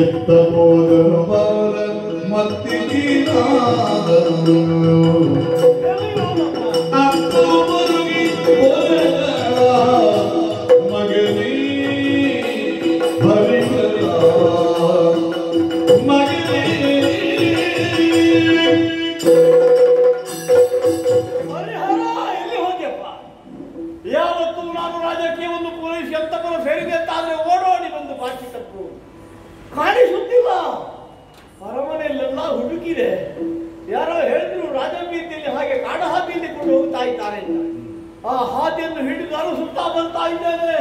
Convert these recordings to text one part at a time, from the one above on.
ಎತ್ತ ಹೋದನು ಬಾಲ ಮತ್ತಿಗೀನಾದನು ಅತ್ತು ಮರುಗಿ ಹೋದ ಮಗನೇ ಹರಿಹರ ಮಗನೇ ಹರಿಹರ ಎಲ್ಲಿ ಹೋದ್ಯಪ್ಪ? ಯಾವತ್ತು ನಾನು ರಾಜ್ಯಕ್ಕೆ ಒಂದು ಪೊಲೀಸ್ ಎಂತಪರ ಸೇರಿದೆ ಅಂತಾದ್ರೆ ಓಡೋಡಿ ಬಂದು ಬಾಕಿ ತಪ್ಪು ಕಾಣಿಸುತ್ತಿಲ್ಲ. ಅರಮನೆಯಲ್ಲೆಲ್ಲ ಹುಡುಕಿದೆ. ಯಾರೋ ಹೇಳಿದ್ರು ರಾಜಬೀದಿಯಲ್ಲಿ ಹಾಗೆ ಕಾಡ ಹಾದಿಯಲ್ಲಿ ಕೊಂಡು ಹೋಗ್ತಾ ಇದ್ದಾರೆ ಅಂತ. ಆ ಹಾದಿಯನ್ನು ಹಿಡಿದು ಅನುಸುತ್ತಾ ಬರ್ತಾ ಇದ್ದೇನೆ.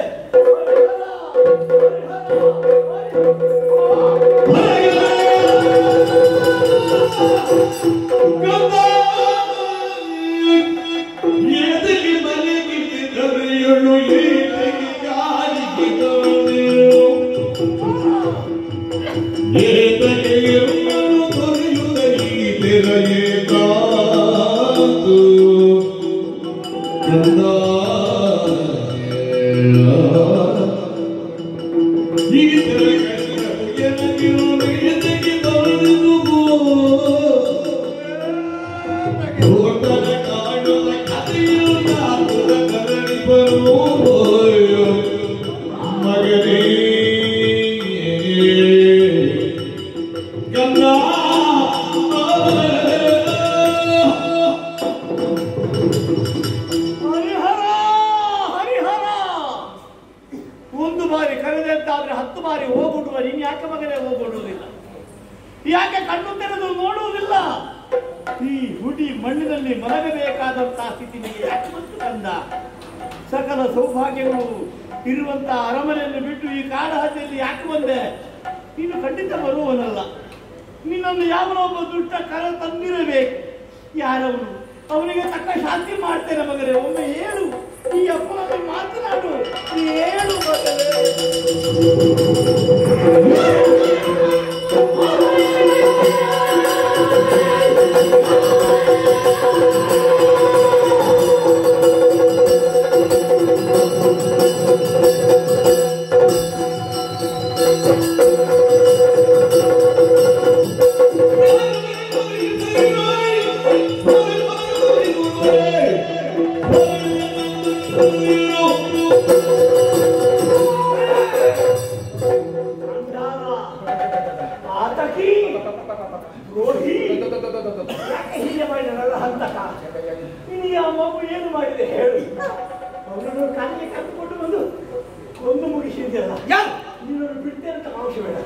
ಒಂದು ಬಾರಿ ಕರೆದಂತಾದ್ರೆ 10 ಬಾರಿ ಹೋಗ್ಬಿಡುವ. ನೀನು ಯಾಕೆ ಮಗನೇ ಹೋಗ್ಬಿಡುವುದಿಲ್ಲ? ಯಾಕೆ ಕಣ್ಣು ತೆರೆದು ನೋಡುವುದಿಲ್ಲ? ಈ ಹುಡಿ ಮಣ್ಣಿನಲ್ಲಿ ಮಲಗಬೇಕಾದಂತಹ ಸ್ಥಿತಿ ನಿಮಗೆ ಯಾಕೆ ಬಂತು ಕಂದ? ಸಕಲ ಸೌಭಾಗ್ಯಗಳು ಇರುವಂತಹ ಅರಮನೆಯನ್ನು ಬಿಟ್ಟು ಈ ಕಾಡ ಹಾದಿಯಲ್ಲಿ ಯಾಕೆ ಬಂದೆ? ನೀನು ಖಂಡಿತ ಬರುವವನಲ್ಲ. ನಿನ್ನನ್ನು ಯಾವನೊಬ್ಬ ದುಷ್ಟ ಕರ ತಂದಿರಬೇಕು. ಯಾರವನು? ಅವನಿಗೆ ತಕ್ಕ ಶಾಂತಿ ಮಾಡ್ತೇನೆ ಮಗನೇ. ಒಮ್ಮೆ ಹೇಳು, ಈ ಅಪ್ಪನಲ್ಲಿ ಮಾತನಾಡು, ಹೇಳು ಮಗನೇ. ನಿನಗೆ ಆ ಮಗು ಏನು ಮಾಡಿದೆ ಹೇಳು? ಅವನನ್ನು ಕಾಲಿಗೆ ಕರೆದುಕೊಂಡು ಬಂದು ಒಂದು ಮುಗಿಸಿದ್ಯಲ್ಲ, ನೀನನ್ನು ಬಿಡ್ತೇ ಅಂತ ಅವಶ್ಯ ಬೇಡ.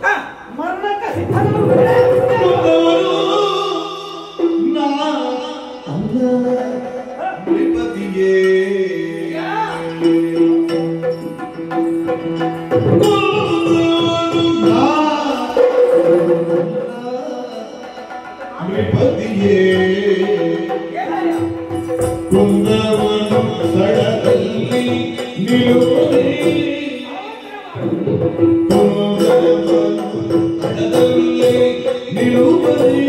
ಮರಣಕ್ಕೆ ಕುಂದವನು ಸಡದಲ್ಲಿ ನಿಲುವರಿ ಕುಂದವನು ಸಡದಲ್ಲಿ ನಿಲುವರಿ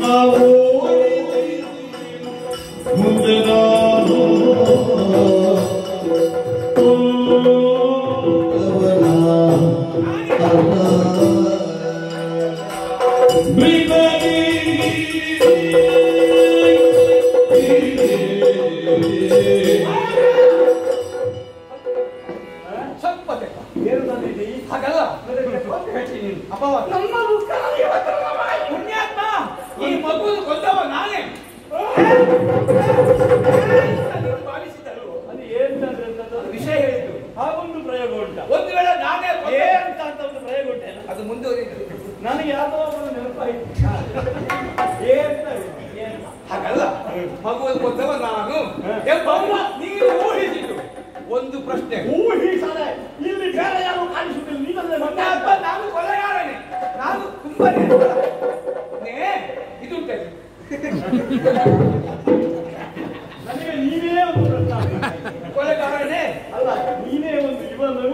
ನಾವು ಮುಂದೆ ನಾನು ಹಾಗಲ್ಲ ಪುಣ್ಯಾತ್ಮ, ಈ ಮಗು ಕೊಂದವ ನಾನೇ ಭಾವಿಸಿದರು. ಅದು ಏನಂದ್ರೆ ವಿಷಯ ಹೇಳಿದ್ದು ಹಾಗೊಂದು ಪ್ರಯೋಗ ಉಂಟ. ಒಂದು ವೇಳೆ ನಾನೇ ಅಂತ ಒಂದು ಪ್ರಯೋಗ ಉಂಟೆ, ಅದು ಮುಂದುವರಿದು ನನಗೆ ಯಾವುದೋ ಒಂದು ನೆನಪಾಯಿತು. ಹಾಗಲ್ಲ, ಮಗುವನ್ನು ಕೊಂದವ ನಾನು. ನೀವು ಊಹಿಸಿದ್ದು ಒಂದು ಪ್ರಶ್ನೆ. ಊಹಿಸದೆ ಇಲ್ಲಿ ಬೇರೆ ಯಾರು ಕಾಣಿಸುತ್ತಿಲ್ಲ. ನೀನಂದ್ರೆ ನಾನು ಕೊಲೆಗಾರನೇ, ನಾನು ಕುಂಬನೇ. ಇದು ನನಗೆ ನೀನೇ ಒಂದು ಪ್ರಶ್ನೆ. ಕೊಲೆಗಾರನೇ ಅಲ್ಲ, ನೀನೇ ಒಂದು ಇವನು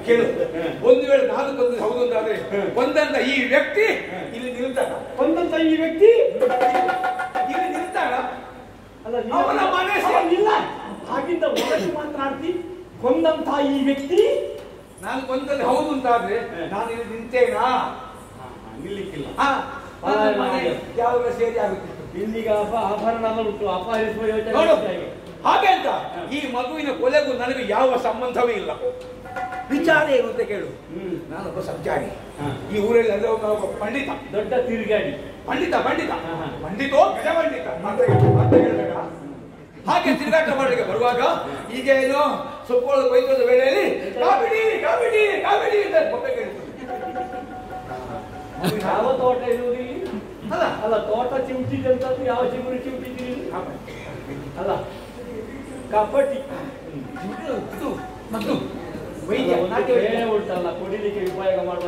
ಕೇಳು. ಒಂದು ವೇಳೆ ನಾನು ಕೊಂದು ಹೌದೊಂದಾದ್ರೆ ಕೊಂದಂತ ಈ ವ್ಯಕ್ತಿ ಇಲ್ಲಿ ನಿಲ್ತಾನ. ಕೊಂದಂತ ಈ ವ್ಯಕ್ತಿ ಅವನ ಮನೆ ಇಲ್ಲ ಹಾಗಿಂದ ಒಳಗೆ ಮಾತನಾಡ್ತಿ ಕೊಂದಂತ ಈ ವ್ಯಕ್ತಿ ನಾನು ಕೊಂದದ್ದು ಹೌದು ಅಂತಾದ್ರೆ ನಾನು ಇಲ್ಲಿ ನಿಂತೇನಾ? ನಿಲ್ಲಿಕ್ಕಿಲ್ಲ. ಯಾವಾಗ ಸೇರಿ ಆಗುತ್ತಿತ್ತು ಇಲ್ಲಿಗ ಆಭರಣ ಉಂಟು ಅಪಹರಿಸುವ ಯೋಚನೆ ನೋಡು ಹಾಗೆ. ಹಾಗೆ ಅಂತ ಈ ಮಗುವಿನ ಕೊಲೆಗೂ ನನಗೆ ಯಾವ ಸಂಬಂಧವೇ ಇಲ್ಲ. ವಿಚಾರ ಏನು ಅಂತ ಕೇಳು. ನಾನೊಬ್ಬ ಸಂಚಾರಿ, ಈ ಊರಲ್ಲಿ ಅಂದ್ರೆ ಒಬ್ಬ ಪಂಡಿತ, ದೊಡ್ಡ ತಿರುಗಾಡಿ ಪಂಡಿತ ಪಂಡಿತ ಹಾ. ಪಂಡಿತೋ ಗಜ ಪಂಡಿತ ಅಂತ ಹೇಳ್ಬೇಡ. ಹಾಗೆ ತಿರುಗಾಟ ಮಾಡಲಿಕ್ಕೆ ಬರುವಾಗ ಈಗ ಏನು ಸೊಪ್ಪೋಳ ಕೊಯ್ತದ ವೇಳೆಯಲ್ಲಿ ಕಾಮಿಡಿ ಕಾಮಿಡಿ ಕಾಮಿಡಿ ಅಂತ ಬೊಬ್ಬೆ ಕೇಳ್ತದೆ. ಯಾವ ತೋಟ ಇರುವುದಿಲ್ಲ ಅಲ್ಲ ಅಲ್ಲ, ತೋಟ ಚಿಮಟಿದಂತದ್ದು ಯಾವ ಚಿಗುರು ಚಿಮಟಿದ್ದೀರಿ ಅಲ್ಲ, ಕಪಟಿ ಇದು ಮತ್ತು ವೈದ್ಯ ಬೇರೆ ಉಂಟಲ್ಲ ಕುಡಿಲಿಕ್ಕೆ ಉಪಯೋಗ ಮಾಡುವ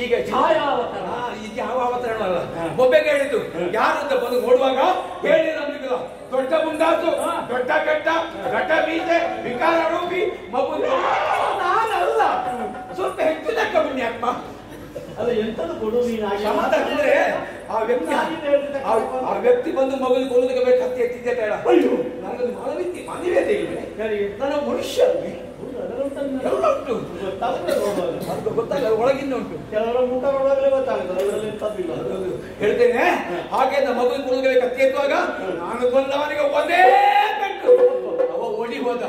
ಈಗ ಛಾಯಾವತಾರ ಇದು ಯಾವ ಅವತರಣ ಅಲ್ಲ. ಬೊಬ್ಬೆಗೆ ಹೇಳಿದ್ದು ಯಾರು ಅಂತ ಬಂದು ನೋಡುವಾಗ ಹೇಳಿ ನಮ್ಗೆ ದೊಡ್ಡ ಮುಂದಾತು, ದೊಡ್ಡ ಕಟ್ಟ, ದೊಡ್ಡ ಬೀಜೆ, ವಿಕಾರ ರೂಪಿ ಮಗು ನಾನಲ್ಲ. ಸ್ವಲ್ಪ ಹೆಚ್ಚು ತಕ್ಕ ಪುಣ್ಯಾತ್ಮ. ಅಲ್ಲ ಎಂತದ್ದು ಕೊಡು ನೀನು ಸಮತ ಅಂದ್ರೆ ಆ ವ್ಯಕ್ತಿ ಬಂದು ಮಗುವಿಗೆ ಕೊಲ್ಲುದಕ್ಕೆ ಬೇಕು ಹತ್ತಿ ಎತ್ತಿದ್ದೆ ಬೇಡ. ಅಯ್ಯೋ ನನಗೊಂದು ಮಾನವೀಯತೆ ಮಾನವೀಯತೆ ಇಲ್ಲ. ನನ್ನ ಮನುಷ್ಯ ಎಲ್ಲ ಉಂಟು, ಅದು ಗೊತ್ತಾಗಲ್ಲ, ಒಳಗಿಂದ ಉಂಟು. ಕೆಲವರ ಮುಖ ನೋಡುವಾಗಲೇ ಗೊತ್ತಾಗುತ್ತೆ ಅದರಲ್ಲಿ ಎಂತದ್ದಿಲ್ಲ. ಹೇಳ್ತೇನೆ ಹಾಗೆ ಮಗುವಿಗೆ ಕೊಲ್ಲುದಕ್ಕೆ ಕತ್ತಿ ಎತ್ತುವಾಗ ನಾನು ಕೊಂದವನಿಗೆ ಒಂದೇ ಪೆಟ್ಟು, ಅವ ಓಡಿ ಹೋದ,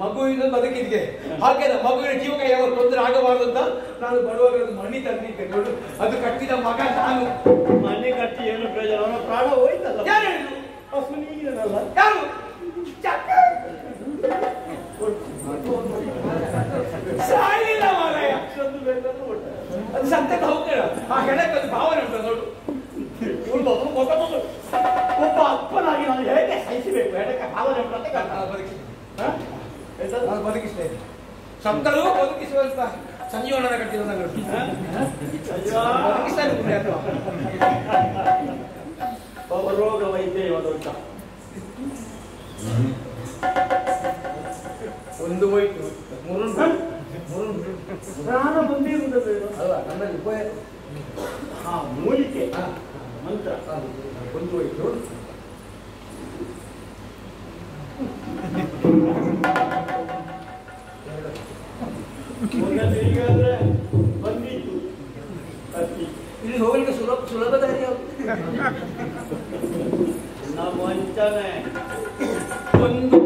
ಮಗುವಿನ ಬದುಕಿದ್ದೆ. ಹಾಗೆ ಮಗುವಿನ ಜೀವಕ್ಕೆ ಯಾವ ತೊಂದರೆ ಆಗಬಾರದು ಅಂತ ನಾನು ಬರುವಾಗ ಮಣ್ಣಿ ತಂದಿದ್ದೆ ನೋಡು, ಅದು ಕಟ್ಟಿದ ಮಗ ನಾನು. ಮನೆ ಕಟ್ಟಿ ಏನು ಪ್ರಯೋಜನ, ಅವನ ಪ್ರಾಣ ಹೋಯ್ತಲ್ಲ. ಯಾರು ಹೇಳಿದ್ರು? ಅಸಲು ನೀಗಿದನಲ್ಲ ಯಾರು? ಸಾಯಿಲ್ಲ ಮಾರಾಯ. ಅಷ್ಟೊಂದು ಬೇಕಾದ್ರೂ ಕೊಟ್ಟ. ಅದು ಸತ್ಯಕ್ಕೆ ಹೋಗ್ತೀರ. ಆ ಹೆಣಕ್ಕೆ ಒಂದು ಭಾವನೆ ಉಂಟು ನೋಡು. ಒಬ್ಬ ಅಪ್ಪನಾಗಿ ನಾನು ಹೇಗೆ ಸಹಿಸಬೇಕು, ಹೇಳಕ್ಕೆ ಭಾವನೆ ಉಂಟು ಅಂತ ಕಾರಣ. ನಾನು ಬದುಕಿಸ್ತೇನೆ. ಸತ್ತರೂ ಬದುಕಿಸುವಂತ ಸಂಜೀವನ ಕಟ್ಟಿದ ಬದುಕಿಸ್ತಾನೆ ಪುಣ್ಯಾತ್ಮ. ರೋಗ ವೈದ್ಯ ದೊಡ್ಡ ಒಂದು ಹೋಯ್ತು, ಮೂರುಂಟು ಪ್ರಾಣ ಬಂದಿರುವುದು ಅಲ್ಲ ನನ್ನಲ್ಲಿ ಉಪಾಯ. ಮೂಲಿಕೆ ಮಂತ್ರ ಒಂದು ಹೋಯ್ತು. ಈಗಾದ್ರೆ ಬಂದಿತ್ತು ಕತ್ತಿ. ಇಲ್ಲಿ ಹೋಗಲಿಕ್ಕೆ ಸುಲಭ ದಾರಿ ಯಾವುದು? ನಮ್ಮ ವಂಚನೆ ಒಂದು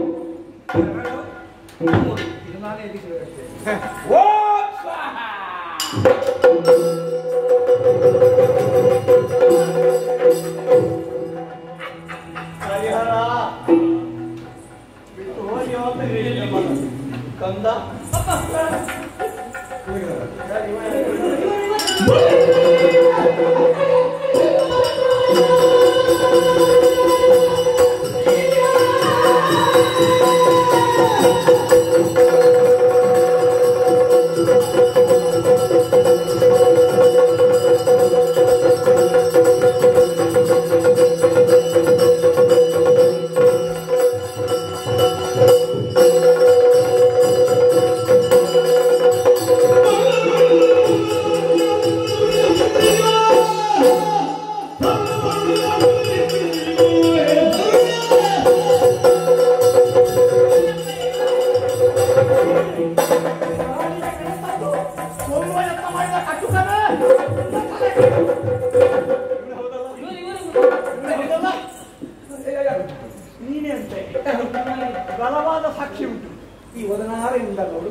ಎರಡು ಮೂರು, ಇದು ನಾನೇ ಎದುರಿಸಬೇಕಷ್ಟೇ. ಓಂ ಸ್ವಾಹ. ಪರಿಹಾರ ಬಿಟ್ಟು ಹೋಗಿ ಅಂತ ಹೇಳಿದ ಕಂದ ನೀನೇ ಅಂತೆ ಬಲವಾದ ಸಾಕ್ಷಿ ಉಂಟು. ಈ ವದನಾರದಿಂದ ನೋಡು,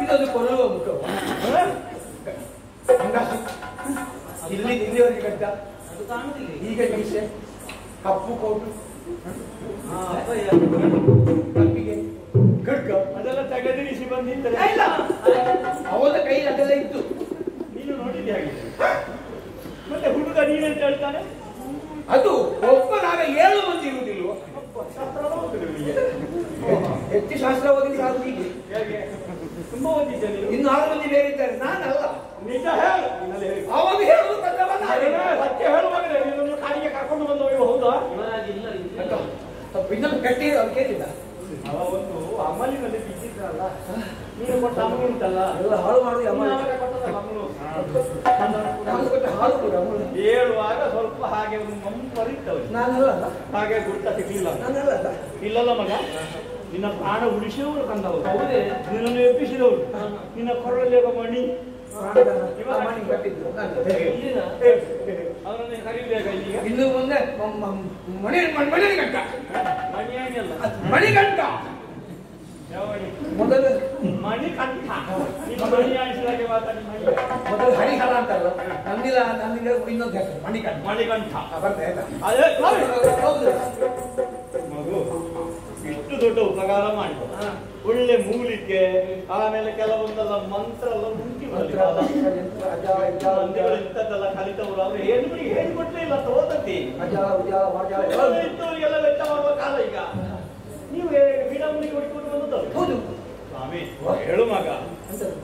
ಇದೊಂದು ಕೊಲ್ಲುವ ಮುಖವು. ಅಂಗಾಸು ಇಲ್ಲಿ ಇಲ್ಲಿವರೆಗೆ ಕಟ್ಟ, ಈಗ ಮೀಸೆ, ಕಪ್ಪು ಕೋಟು, ಕಪ್ಪಿಗೆ ಖಡ್ಗ ಅದೆಲ್ಲ ತೆಗೆದಿರಿಸಿ ಬಂದಿದ್ದರೆ ಇಲ್ಲ, ಅವನ ಕೈ ಅದೆಲ್ಲ ಇತ್ತು. ನೀನು ನೋಡಿದ್ದೆ ಹಾಗೆ. ಮತ್ತೆ ಹುಡುಗ ನೀನೆಂತ ಹೇಳ್ತಾನೆ? ಅದು ಒಬ್ಬನಾಗ 7 ಮಂದಿ ಇರುವುದಿಲ್ವ? ಹೆಚ್ಚು ಶಾಸ್ತ್ರ ಓದಿದ್ರೆ ಅದು ಹೀಗೆ. ಹೇಗೆ ತುಂಬಾ ಓದಿದ್ದೆ ನೀನು. ಇನ್ನು 6 ಮಂದಿ ಬೇರೆ ಇದ್ದಾರೆ, ನಾನಲ್ಲ. ನಿಜ ಹೇಳು. ನಿನ್ನಲ್ಲಿ ಹೇಳಿ. ಅವನು ಹೇಳುದು ಕದ್ದವಲ್ಲ. ಸತ್ಯ ಹೇಳುವಾಗಲೇ ನೀನನ್ನು ಕಾಡಿಗೆ ಕರ್ಕೊಂಡು ಬಂದವ ಹೌದಾ? ಇನ್ನೊಂದು ಕಟ್ಟಿ ಅವ್ರು ಕೇಳಿಲ್ಲ. ಅವ ಒಂದು ಅಮಲಿನಲ್ಲಿ ಬಿದ್ದಿದ್ರಲ್ಲ, ನೀನು ಕೊಟ್ಟ ಅಮಲು ಉಂಟಲ್ಲ, ಎಲ್ಲ ಹಾಳು ಮಾಡುದು ಅಮ್ಮ. ಹಾಲು ಹಾಲು ಕೊಟ್ಟ ಹಾಲು ಕೂಡ ಅಮೂಲ್ಯ. ಹೇಳುವಾಗ ಸ್ವಲ್ಪ ಹಾಗೆ ಒಂದು ಮಂಪರಿದ್ದವರು ನಾನಲ್ಲ ಹಾಗೆ ಗುರ್ತ ಸಿಗ್ಲಿಲ್ಲ. ನಾನಲ್ಲ ಇಲ್ಲಲ್ಲ ಮಗ, ನಿನ್ನ ಪ್ರಾಣ ಉಳಿಸಿದವರು ಕಂದವರು, ನಿನ್ನನ್ನು ಎಬ್ಬಿಸಿದವರು, ನಿನ್ನ ಕೊರಳಲ್ಲಿ ಮಣಿ ಅವರನ್ನು ಕರೀಬೇಕಾ ಈಗ? ಇನ್ನು ಮುಂದೆ ಮಣಿಗಂಟ ಮಣಿಯಾಗಿಲ್ಲ, ಮಣಿಗಂಟ ಯಾವ ಮಣಿ? ಮೊದಲು ಮಣಿಕಂಠ. ನಿಮ್ಮ ಮಣಿ ಆಡಿಸಿದಾಗೆ ಮಾತಾಡಿ ಮಣಿ. ಮೊದಲು ಹರಿಹರ ಅಂತಲ್ಲ, ನಂದಿಲ್ಲ ಇನ್ನೊಂದು ಹೆಸರು ಮಣಿಕಂಠ. ಮಣಿಕಂಠ ಬರ್ತದೆ ಅದೇ ಹೌದು. ಮಗು ಇಷ್ಟು ದೊಡ್ಡ ಉಪಕಾರ ಮಾಡಿದ, ಒಳ್ಳೆ ಮೂಲಿಕೆ, ಆಮೇಲೆ ಕೆಲವೊಂದೆಲ್ಲ ಮಂತ್ರ ಎಲ್ಲ ಮುಂಚಿ ಮಂದಿಗಳು ಇಂಥದ್ದೆಲ್ಲ ಕಲಿತವರು ಅವ್ರು ಹೆಣ್ಮರಿಗೆ ಹೇಳಿಕೊಟ್ಲೇ ಇಲ್ಲ ತೋತತಿ ಇದ್ದವರಿಗೆಲ್ಲ ವೆಚ್ಚ ಮಾಡುವ ಕಾಲ ಈಗ. ನೀವು ಬೀಡಾಮುನಿಗೆ ಹೊಡ್ಕೊಂಡು ಬಂದದ್ದು ಹೌದು ಸ್ವಾಮಿ. ಹೇಳು ಮಗ,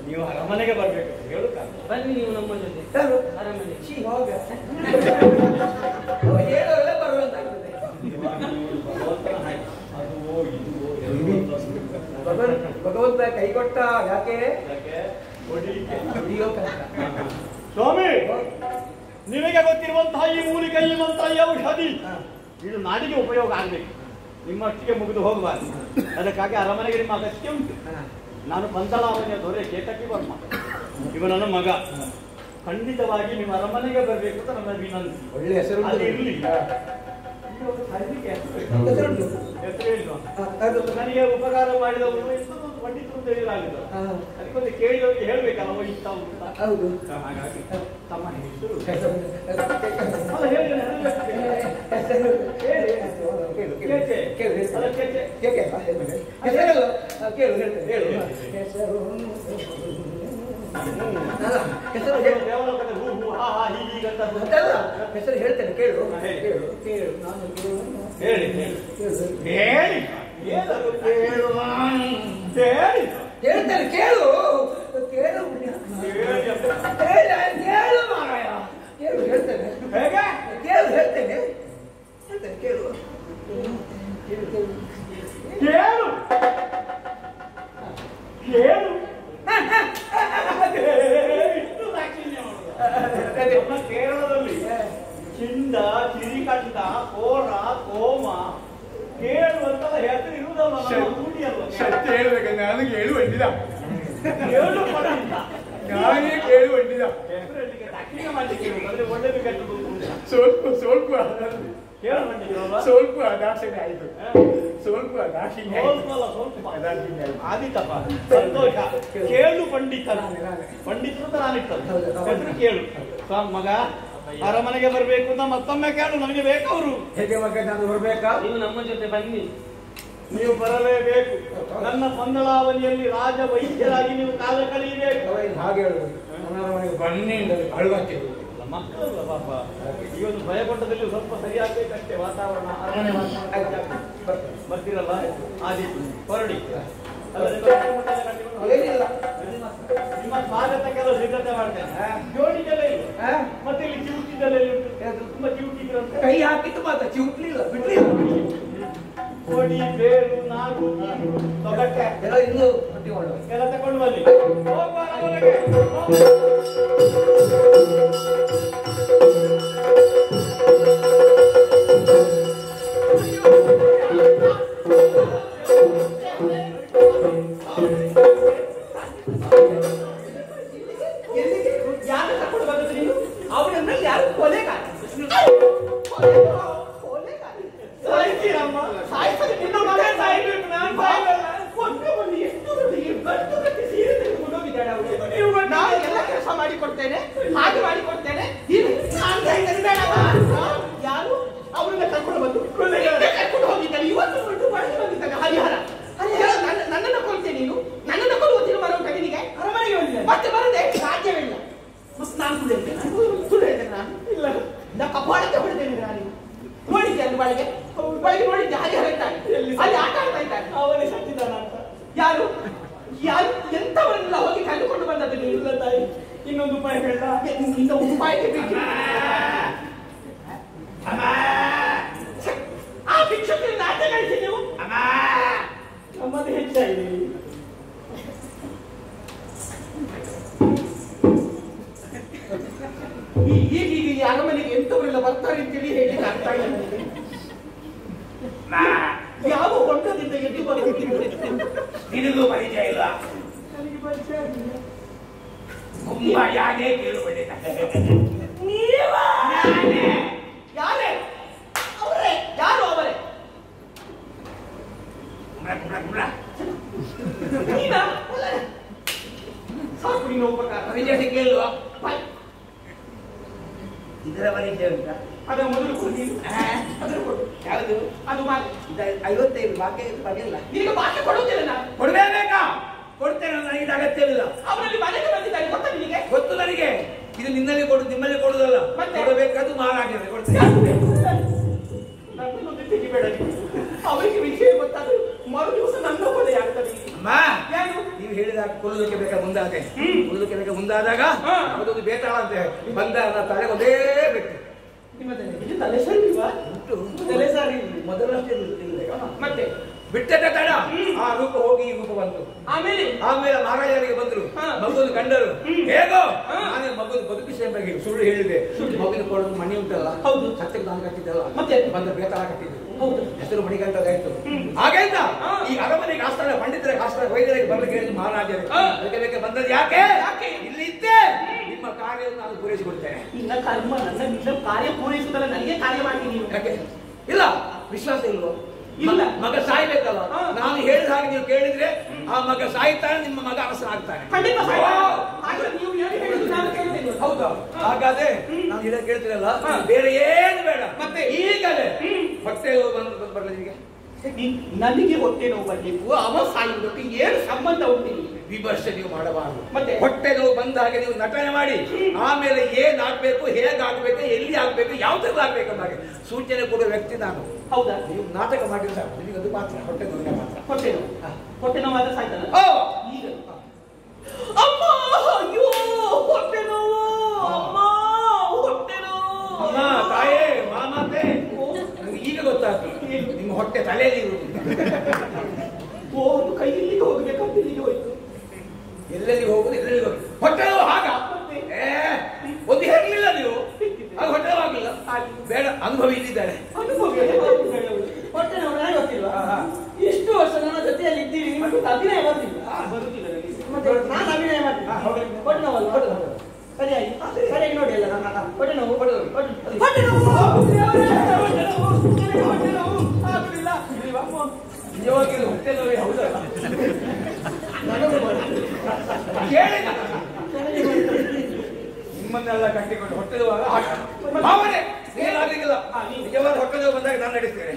ನೀವು ಅರಮನೆಗೆ ಬರ್ಬೇಕು ಹೇಳು ಕಾಲ. ಬನ್ನಿ ನೀವು ನಮ್ಮ ಜೊತೆ ಅರಮನೆ. ಹೇಳೋರೆಲ್ಲ ಬರುವಂತಾಗ್ತದೆ. ಭಗವಂತ ಕೈ ಕೊಟ್ಟ ಯಾಕೆ ಸ್ವಾಮಿ, ನಿಮಗೆ ಗೊತ್ತಿರುವಂತಹ ಈ ಮೂಲಿಕೆ, ಈ ಮಂತ್ರ, ಈ ಔಷಧಿ ಇದು ನಾಡಿಗೆ ಉಪಯೋಗ ಆಗ್ಬೇಕು. ನಿಮ್ಮಷ್ಟಿಗೆ ಮುಗಿದು ಹೋಗಬಾರ್ದು. ಅದಕ್ಕಾಗಿ ಅರಮನೆಗೆ ನಿಮ್ಮ ಅಗತ್ಯ ಉಂಟು. ನಾನು ಪಂತಳಾವಣಿಯ ದೊರೆ ಕೇತಕಿ ವರ್ಮ, ಇವ ನನ್ನ ಮಗ. ಖಂಡಿತವಾಗಿ ನಿಮ್ಮ ಅರಮನೆಗೆ ಬರಬೇಕು ಅಂತ ನನ್ನ ವಿನಂತಿ. ಒಳ್ಳೆ ಹೆಸರು ಅಲ್ಲಿ ಇರ್ಲಿ. ಹೆಸರುಂಟು. ನನಗೆ ಉಪಕಾರ ಮಾಡಿದವರು ಎಷ್ಟೊಂದು ಪಂಡಿತರು ಅಂತ ಹೇಳಿದಾಗಿದ್ದರು. ಅದಕ್ಕೊಂದು ಕೇಳಿದವರಿಗೆ ಹೇಳ್ಬೇಕಲ್ಲ ಇಂಥ ಅಂತ. ಹೌದು. ಹಾಗಾಗಿ ತಮ್ಮ ಹೆಸರು ಹೆಸರು ಅಲ್ಲ ಹೇಳಿ, ಹೆಸರು ಹೇಳ್ತೇನೆ ಕೇಳು. ಹೇಳ್ತೇನೆ ಕೇಳು. ಕೇಳು ಕೇಳು ಮಾರಾಯ. ಕೇಳು ಹೇಳ್ತೇನೆ. ಹೇಗೆ ಕೇಳು ಹೇಳ್ತೇನೆ. ಹೇಳ್ತೇನೆ ಕೇಳು. ಕೇಳು ಕೇಳು. ಇಷ್ಟು ದಾಕ್ಷಿಣ್ಯ ಮಾಡುದು. ನಮ್ಮ ಕೇರಳದಲ್ಲಿ ಚಿಂದ, ಚಿರಿಕಂಠ, ಕೋರ, ಕೋಮ, ಕೇಳು ಅಂತ ಹೆಸರು ಇರುವುದಲ್ಲ, ನಮ್ಮ ರೂಢಿಯಲ್ಲ. ಸತ್ಯ ಹೇಳ್ಬೇಕಂದ್ರೆ ನನಗೆ ಹೇಳು ಹೊಂದಿದ. ಕೇಳು ಪಡಿಲ್ಲ. ನಾನೇ ಕೇಳು ಹೊಂದಿದ. ಹೆಸರಲ್ಲಿಗೆ ದಾಕ್ಷಿಣ್ಯ ಮಾಡ್ಲಿಕ್ಕೆ ಅಂದ್ರೆ ಒಳ್ಳೆದು ಕೆಟ್ಟದು ಸ್ವಲ್ಪ ಸ್ವಲ್ಪ ಕೇಳು ಬಂದಿದ್ದೀರಲ್ವಾ? ಸ್ವಲ್ಪ ದಾಕ್ಷಿಣ್ಯ ಆಯ್ತು. ಸ್ವಲ್ಪ ದಾಕ್ಷಿಣ್ಯ ಆಯ್ತು. ಸ್ವಲ್ಪ ಆದಿತಪ್ಪ, ಸಂತೋಷ. ಕೇಳು ಪಂಡಿತರು, ಪಂಡಿತರು ಅಂತ ನಾನಿಟ್ಟರು. ಹೆಸರು ಕೇಳು. ಮಗ ಅರಮನೆಗೆ ಬರ್ಬೇಕು ಅಂತ ಮತ್ತೊಮ್ಮೆ ಕೇಳು, ನನಗೆ ಬೇಕವರು. ಹೇಗೆ ಮಗ ನಾನು ಬರ್ಬೇಕಾ? ನೀವು ನಮ್ಮ ಜೊತೆ ಬನ್ನಿ. ನೀವು ಬರಲೇಬೇಕು. ನನ್ನ ಪಂದಳಾವಲಿಯಲ್ಲಿ ರಾಜ ವೈದ್ಯರಾಗಿ ನೀವು ಕಾಲ ಕಳೆಯಬೇಕು. ಹಾಗೆ ಹೇಳುದು. ನನ್ನ ಮನೆಗೆ ಬನ್ನಿ ಅಳುವಂತಿರು. ಮಕ್ಕಳಲ್ಲ ಪಾಪ, ಈ ಒಂದು ಭಯಪಟ್ಟದಲ್ಲಿ ಸ್ವಲ್ಪ ಸರಿಯಾಗಬೇಕಷ್ಟೇ ವಾತಾವರಣ. ಅರಮನೆ ವಾತಾವರಣ ಬರ್ತೀರಲ್ಲ, ಆದಿತ್ತು ಹೊರಡಿ. ಏನಿಲ್ಲ, ನಿಮ್ಮ ಸ್ವಾಗತಕ್ಕೆಲ್ಲ ಸಿದ್ಧತೆ ಮಾಡ್ತೇನೆ. ಜೋಡಿಗೆಲ್ಲ ಇಲ್ಲ, ಮತ್ತೆ ಇಲ್ಲಿ ಚಿವುಟಿದ್ದೆಲ್ಲ ಉಂಟು. ತುಂಬಾ ಚಿವುಟಿದ್ರಂತೆ. ಕೈ ಹಾಕಿತ್ತು ಮಾತ್ರ ಚಿವುಟ್ಲಿಲ್ಲ, ಬಿಡ್ಲಿಲ್ಲ. ಕೋಡಿ, ಬೇರು, ನಾಗು, ತೊಗಟೆ ಎಲ್ಲ ಇನ್ನೂ ಪಟ್ಟಿ ಮಾಡುವ ಎಲ್ಲ ತಗೊಂಡು ಬನ್ನಿ. ಹೋಗುವ ಅರಮನೆಗೆ. ಯಾರು ತಕೊಂಡು ಬಂದದ್ದು ನೀನು? ಅವರನ್ನ ಯಾರು ಕೊಲೆಗಾರ? ಸಾಯ್ತೀರಮ್ಮ, ಸಾಯ್ತಾರೆ. ನಿನ್ನ ಮಗ ಸಾಯ್ಬೇಕು, ನಾನು ಸಾಯ್ಬಲ್ಲ. ಕೊಂದು ಬಂದು ಎಷ್ಟು ಗಟ್ಟು ಗಟ್ಟಿ ಸೀರೆ ತೆಗೆದುಕೊಂಡು ಹೋಗಿದ್ದಾಳೆ ಅವಳು. ನಾನು ಎಲ್ಲ ಕೆಲಸ ಮಾಡಿಕೊಡ್ತೇನೆ, ಹಾಗೆ ಮಾಡಿಕೊಡ್ತೇನೆ. ಯಾರು ಅವರನ್ನ ಕರ್ಕೊಂಡು ಬಂದು ಕರ್ಕೊಂಡು ಹೋಗಿದ್ದಾನೆ. ಇವತ್ತು ಬಿಟ್ಟು ಬಳಸಿ ಬಂದಿದ್ದಾನೆ ಹರಿಹರ. ನನ್ನನ್ನು ಕೊಲ್ತೇನೆ ನೀನು? ನನ್ನನ್ನು ಕೊಲ್ಲುವ ತೀರ್ಮಾನ ಉಂಟ ನಿನಗೆ? ಅರಮನೆಗೆ ಬಂದಿದ್ದಾನೆ ಮತ್ತೆ ಬರದೆ ಸಾಧ್ಯವಿಲ್ಲ. ಮತ್ತೆ ನಾನು ಸುಳ್ಳು ಹೇಳ್ತೇನೆ, ಸುಳ್ಳು ಹೇಳ್ತೇನೆ ನಾನು. ಇಲ್ಲ, ನಾ ಕಪಾಳಕ್ಕೆ ಹೊಡೆದೇನೆ. ನಾನು ನೋಡಿದ್ದೆ ಅಲ್ಲಿ ಒಳಗೆ ನೋಡಿದ್ದೆ ಹರಿಹರ ಇದ್ದಾನೆ, ಅಲ್ಲಿ ಆಟ ಆಡ್ತಾ ಇದ್ದಾನೆ. ಅವನೇ ಸತ್ತಿದ್ದಾನ ಅಂತ. ಯಾರು ಯಾರು ಎಂತವನ್ನೆಲ್ಲ ಹೋಗಿ ಕಂಡುಕೊಂಡು ಬಂದದ್ದು ನೀವು? ಇಲ್ಲ ತಾಯಿ, ಇನ್ನೊಂದು ಉಪಾಯ ಹೇಳ. ನಿನ್ನ ಉಪಾಯಕ್ಕೆ ಬೇಕು. ಆ ಭಿಕ್ಷುಕರು ನಾಟ್ಯ ನಡೆಸಿ ನೀವು ನಮ್ಮದು ಹೆಚ್ಚಾಗಿದೆ. ಈಗ ಈ ಅರಮನೆಗೆ ಎಂತವರೆಲ್ಲ ಬರ್ತಾರೆ ಅಂತೇಳಿ ಹೇಳಿ ಅರ್ಥ ಇಲ್ಲ ನನಗೆ. ನಾನೇ ಕೇಳು ಪಂಡಿತ. ಯಾರೇ ಅವರೇ? ಯಾರು ಅವರೇ? ಸಾಕು ನೀನು ಉಪಕಾರ. ವಿಜಯ ಕೇಳುವ ಇದರ ಪರಿಚಯ ಉಂಟಾ? ಅದರ ಮೊದಲು ಕೊಡಿ. ಅದನ್ನು ಕೊಡು. ಯಾವುದು? ಅದು ಮಾಡಿ 55 ಬಾಕಿ ಬಗೆಲ್ಲ ನಿನಗೆ ಬಾಕಿ ಕೊಡುವುದಿಲ್ಲ ನಾನು. ಕೊಡ್ಬೇಕಾ? ಕೊಡ್ತೇನೆ, ನನಗೆ ಇದು ಅಗತ್ಯವಿಲ್ಲ. ಅವರಲ್ಲಿ ಮನೆಗೆ ಬಂದಿದ್ದಾರೆ ಗೊತ್ತಾ ನಿನಗೆ? ಗೊತ್ತು ನನಗೆ. ಇದು ನಿನ್ನಲ್ಲಿ ಕೊಡು, ನಿಮ್ಮಲ್ಲಿ ಕೊಡುದಲ್ಲ. ಮತ್ತೆ? ಕೊಡಬೇಕಾದ್ದು ಮಹಾರಾಜರೇ ಕೊಡ್ತೇನೆ. ನನ್ನನ್ನು ತೆಗಿಬೇಡ ನೀವು. ಅವರಿಗೆ ವಿಷಯ ಗೊತ್ತಾದ್ರೆ ಮರು ದಿವಸ ನನ್ನ ಕೊಲೆ ಆಗ್ತದೆ. ಅಮ್ಮ, ಯಾರು? ನೀವು ಹೇಳಿದಾಗ ಕೊಲ್ಲೋದಕ್ಕೆ ಬೇಕಾ ಮುಂದಾದೆ. ಕೊಲ್ಲೋದಕ್ಕೆ ಬೇಕಾ ಮುಂದಾದಾಗ ಯಾವುದೊಂದು ಬೇತಾಳ ಅಂತೆ ಬಂದ ತಲೆ ಒಂದೇ ಬಿಟ್ಟು ನಿಮ್ಮ ತಲೆ ಸರಿ ಇಲ್ವಾ? ತಲೆ ಸರಿ ಮೊದಲಷ್ಟೇ ಮತ್ತೆ ಬಿಟ್ಟೆ ತಡ ಆ ರೂಪ ಹೋಗಿ ಈ ರೂಪ ಬಂತು. ಆಮೇಲೆ ಮಹಾರಾಜರಿಗೆ ಬಂದ್ರು, ಮಗುವನ್ನು ಕಂಡರು. ಹೇಗೋ ನಾನೇ ಮಗುವನ್ನು ಬದುಕಿಸಿ ಬಗ್ಗೆ ಸುಳ್ಳು ಹೇಳಿದೆ. ಮಗುವಿನ ಕೊಡೋದು ಮಣಿ ಉಂಟಲ್ಲ, ಹೌದು, ಸತ್ಯಕ್ಕೆ ನಾನು ಕಟ್ಟಿದ್ದಲ್ಲ, ಮತ್ತೆ ಬಂದ ಬೇತಾಳ ಕಟ್ಟಿದ್ದು. ಹೌದು, ಹೆಸರು ಮಣಿಗಂಟದಾಯ್ತು. ಹಾಗೆಂದ ಈ ಅರಮನೆಗೆ ಆಸ್ಥಾನ ಪಂಡಿತರ ಆಸ್ಥಾನ ವೈದ್ಯರಿಗೆ ಬರ್ಲಿಕ್ಕೆ ಹೇಳಿದ್ದು ಮಹಾರಾಜರು. ಬೇಕೆ ಬಂದದ್ದು ಯಾಕೆ? ಇಲ್ಲಿ ಇದ್ದೆ ನಿಮ್ಮ ಕಾರ್ಯವನ್ನು ನಾನು ಪೂರೈಸಿಕೊಡ್ತೇನೆ. ನಿನ್ನ ಕರ್ಮ ನಿನ್ನ ಕಾರ್ಯ ಪೂರೈಸುವುದಲ್ಲ, ನನಗೆ ಕಾರ್ಯ ಮಾಡಿ ನೀವು. ಯಾಕೆ ಇಲ್ಲ? ವಿಶ್ವಾಸ ಇಲ್ವೋ? ಇಲ್ಲ. ಮಗ ಸಾಯ್ಬೇಕಲ್ಲ. ನಾನು ಹೇಳಿದ ಹಾಗೆ ನೀವು ಕೇಳಿದ್ರೆ ಆ ಮಗ ಸಾಯ್ತಾನೆ, ನಿಮ್ಮ ಮಗ ಅರಸನಾಗ್ತಾನೆ. ಖಂಡಿತ ನೀವು ಹೇಳುದು ನಾನು ಕೇಳುತ್ತೇನೆ. ಹೌದಾ? ಹಾಗಾದ್ರೆ ನಾನು ಹೇಳ ಕೇಳ್ತೀರಲ್ಲ, ಬೇರೆ ಏನು ಬೇಡ. ಮತ್ತೆ ಈಗಲೇ ಹೊಟ್ಟೆ ಬರಲ್ಲ ನಿಮಗೆ. ನನಗೆ ಹೊಟ್ಟೆ ನೋವು ಬರ್ಬೇಕು, ಅವ ಸಾಯುವುದಕ್ಕೆ ಏನು ಸಂಬಂಧ ಉಂಟು? ವಿಮರ್ಶೆ ನೀವು ಮಾಡಬಾರದು. ಮತ್ತೆ ಹೊಟ್ಟೆ ನೋವು ಬಂದ ಹಾಗೆ ನೀವು ನಟನೆ ಮಾಡಿ ಆಮೇಲೆ ಏನ್ ಆಗ್ಬೇಕು, ಹೇಗಾಗ್ಬೇಕು, ಎಲ್ಲಿ ಆಗ್ಬೇಕು, ಯಾವ್ದ್ರಲ್ಲಿ ಆಗ್ಬೇಕು ಹಾಗೆ ಸೂಚನೆ ಕೊಡುವ ವ್ಯಕ್ತಿ ನಾನು. ಹೌದಾ? ನೀವು ನಾಟಕ ಮಾಡಿದ್ರೆ ನಿಮಗೆ ಅದು ಮಾತ್ರ ಹೊಟ್ಟೆ ನೋವಿನ ಮಾತ್ರ. ಹೊಟ್ಟೆ ನೋವು, ಹೊಟ್ಟೆ ನೋವು ಆದ್ರೆ ಸಾಯ್ತಲ್ಲ. ಈಗ ಅಮ್ಮ, ಅಯ್ಯೋ ಹೊಟ್ಟೆ ನೋವು, ಅಮ್ಮ ಹೊಟ್ಟೆ ನೋವು. ಅಮ್ಮ, ತಾಯೇ, ಮಾಮಾತೆ, ನನಗೆ ಈಗ ಗೊತ್ತಾಗ್ತದೆ ನಿಮ್ಮ ಹೊಟ್ಟೆ ತಲೆಯಲ್ಲಿ ಇರುವುದು. ಓ, ಅದು ಕೈಯಲ್ಲಿ ಹೋಗ್ಬೇಕಂತ ಇಲ್ಲಿಗೆ ಹೋಯ್ತು. ಎಲ್ಲೆಲ್ಲಿ ಹೋಗುದು, ಎಲ್ಲೆಲ್ಲಿ ಹೋಗುದು. ಹೊಟ್ಟೆ ನೋವು ಹಾಗ ಒಂದು ಹೇಳಲಿಲ್ಲ ನೀವು, ಆಗ ಹೊಟ್ಟೆ ನೋವು ಆಗಿಲ್ಲ. ಬೇಡ, ಅನುಭವಿ ಇಲ್ಲಿದ್ದಾರೆ. ಹೊಟ್ಟೆ ನೋವು ನನಗೆ ಗೊತ್ತಿಲ್ವಾ? ಎಷ್ಟು ವರ್ಷ ನನ್ನ ಜೊತೆಯಲ್ಲಿ ಇದ್ದೀರಿ, ನಿಮಗೆ ಅಭಿನಯ ಬರ್ತಿಲ್ಲ. ಬರುತ್ತಿಲ್ಲ ಮತ್ತೆ ನಾನು ಅಭಿನಯ ಮಾಡ್ತೀನಿ. ಹೊಟ್ಟೆ ನೋವಲ್ಲ, ಹೊಟ್ಟೆ ನೋವು ಸರಿಯಾಗಿ ಸರಿಯಾಗಿ ನೋಡಿ ಅಲ್ಲ. ಹೊಟ್ಟೆ ನೋವು, ಹೊಟ್ಟೆ ನೋವು, ಹೊಟ್ಟೆ ನೋವು ಆಗುದಿಲ್ಲ. ನಿಜವಾಗಿಲ್ಲ ಹೊಟ್ಟೆ ನೋವೇ ಹೌದಲ್ಲ? ನಿಮ್ಮನ್ನೆಲ್ಲ ಕಟ್ಟಿಕೊಂಡು ಹೊಟ್ಟೆ ನೋವು ಭಾವನೆ ಏನಾಗಲಿಕ್ಕಿಲ್ಲ. ನಿಜವಾದ ಹೊಟ್ಟೆ ನೋವು ಬಂದಾಗ ನಾನು ನಡೆಸ್ತೇನೆ.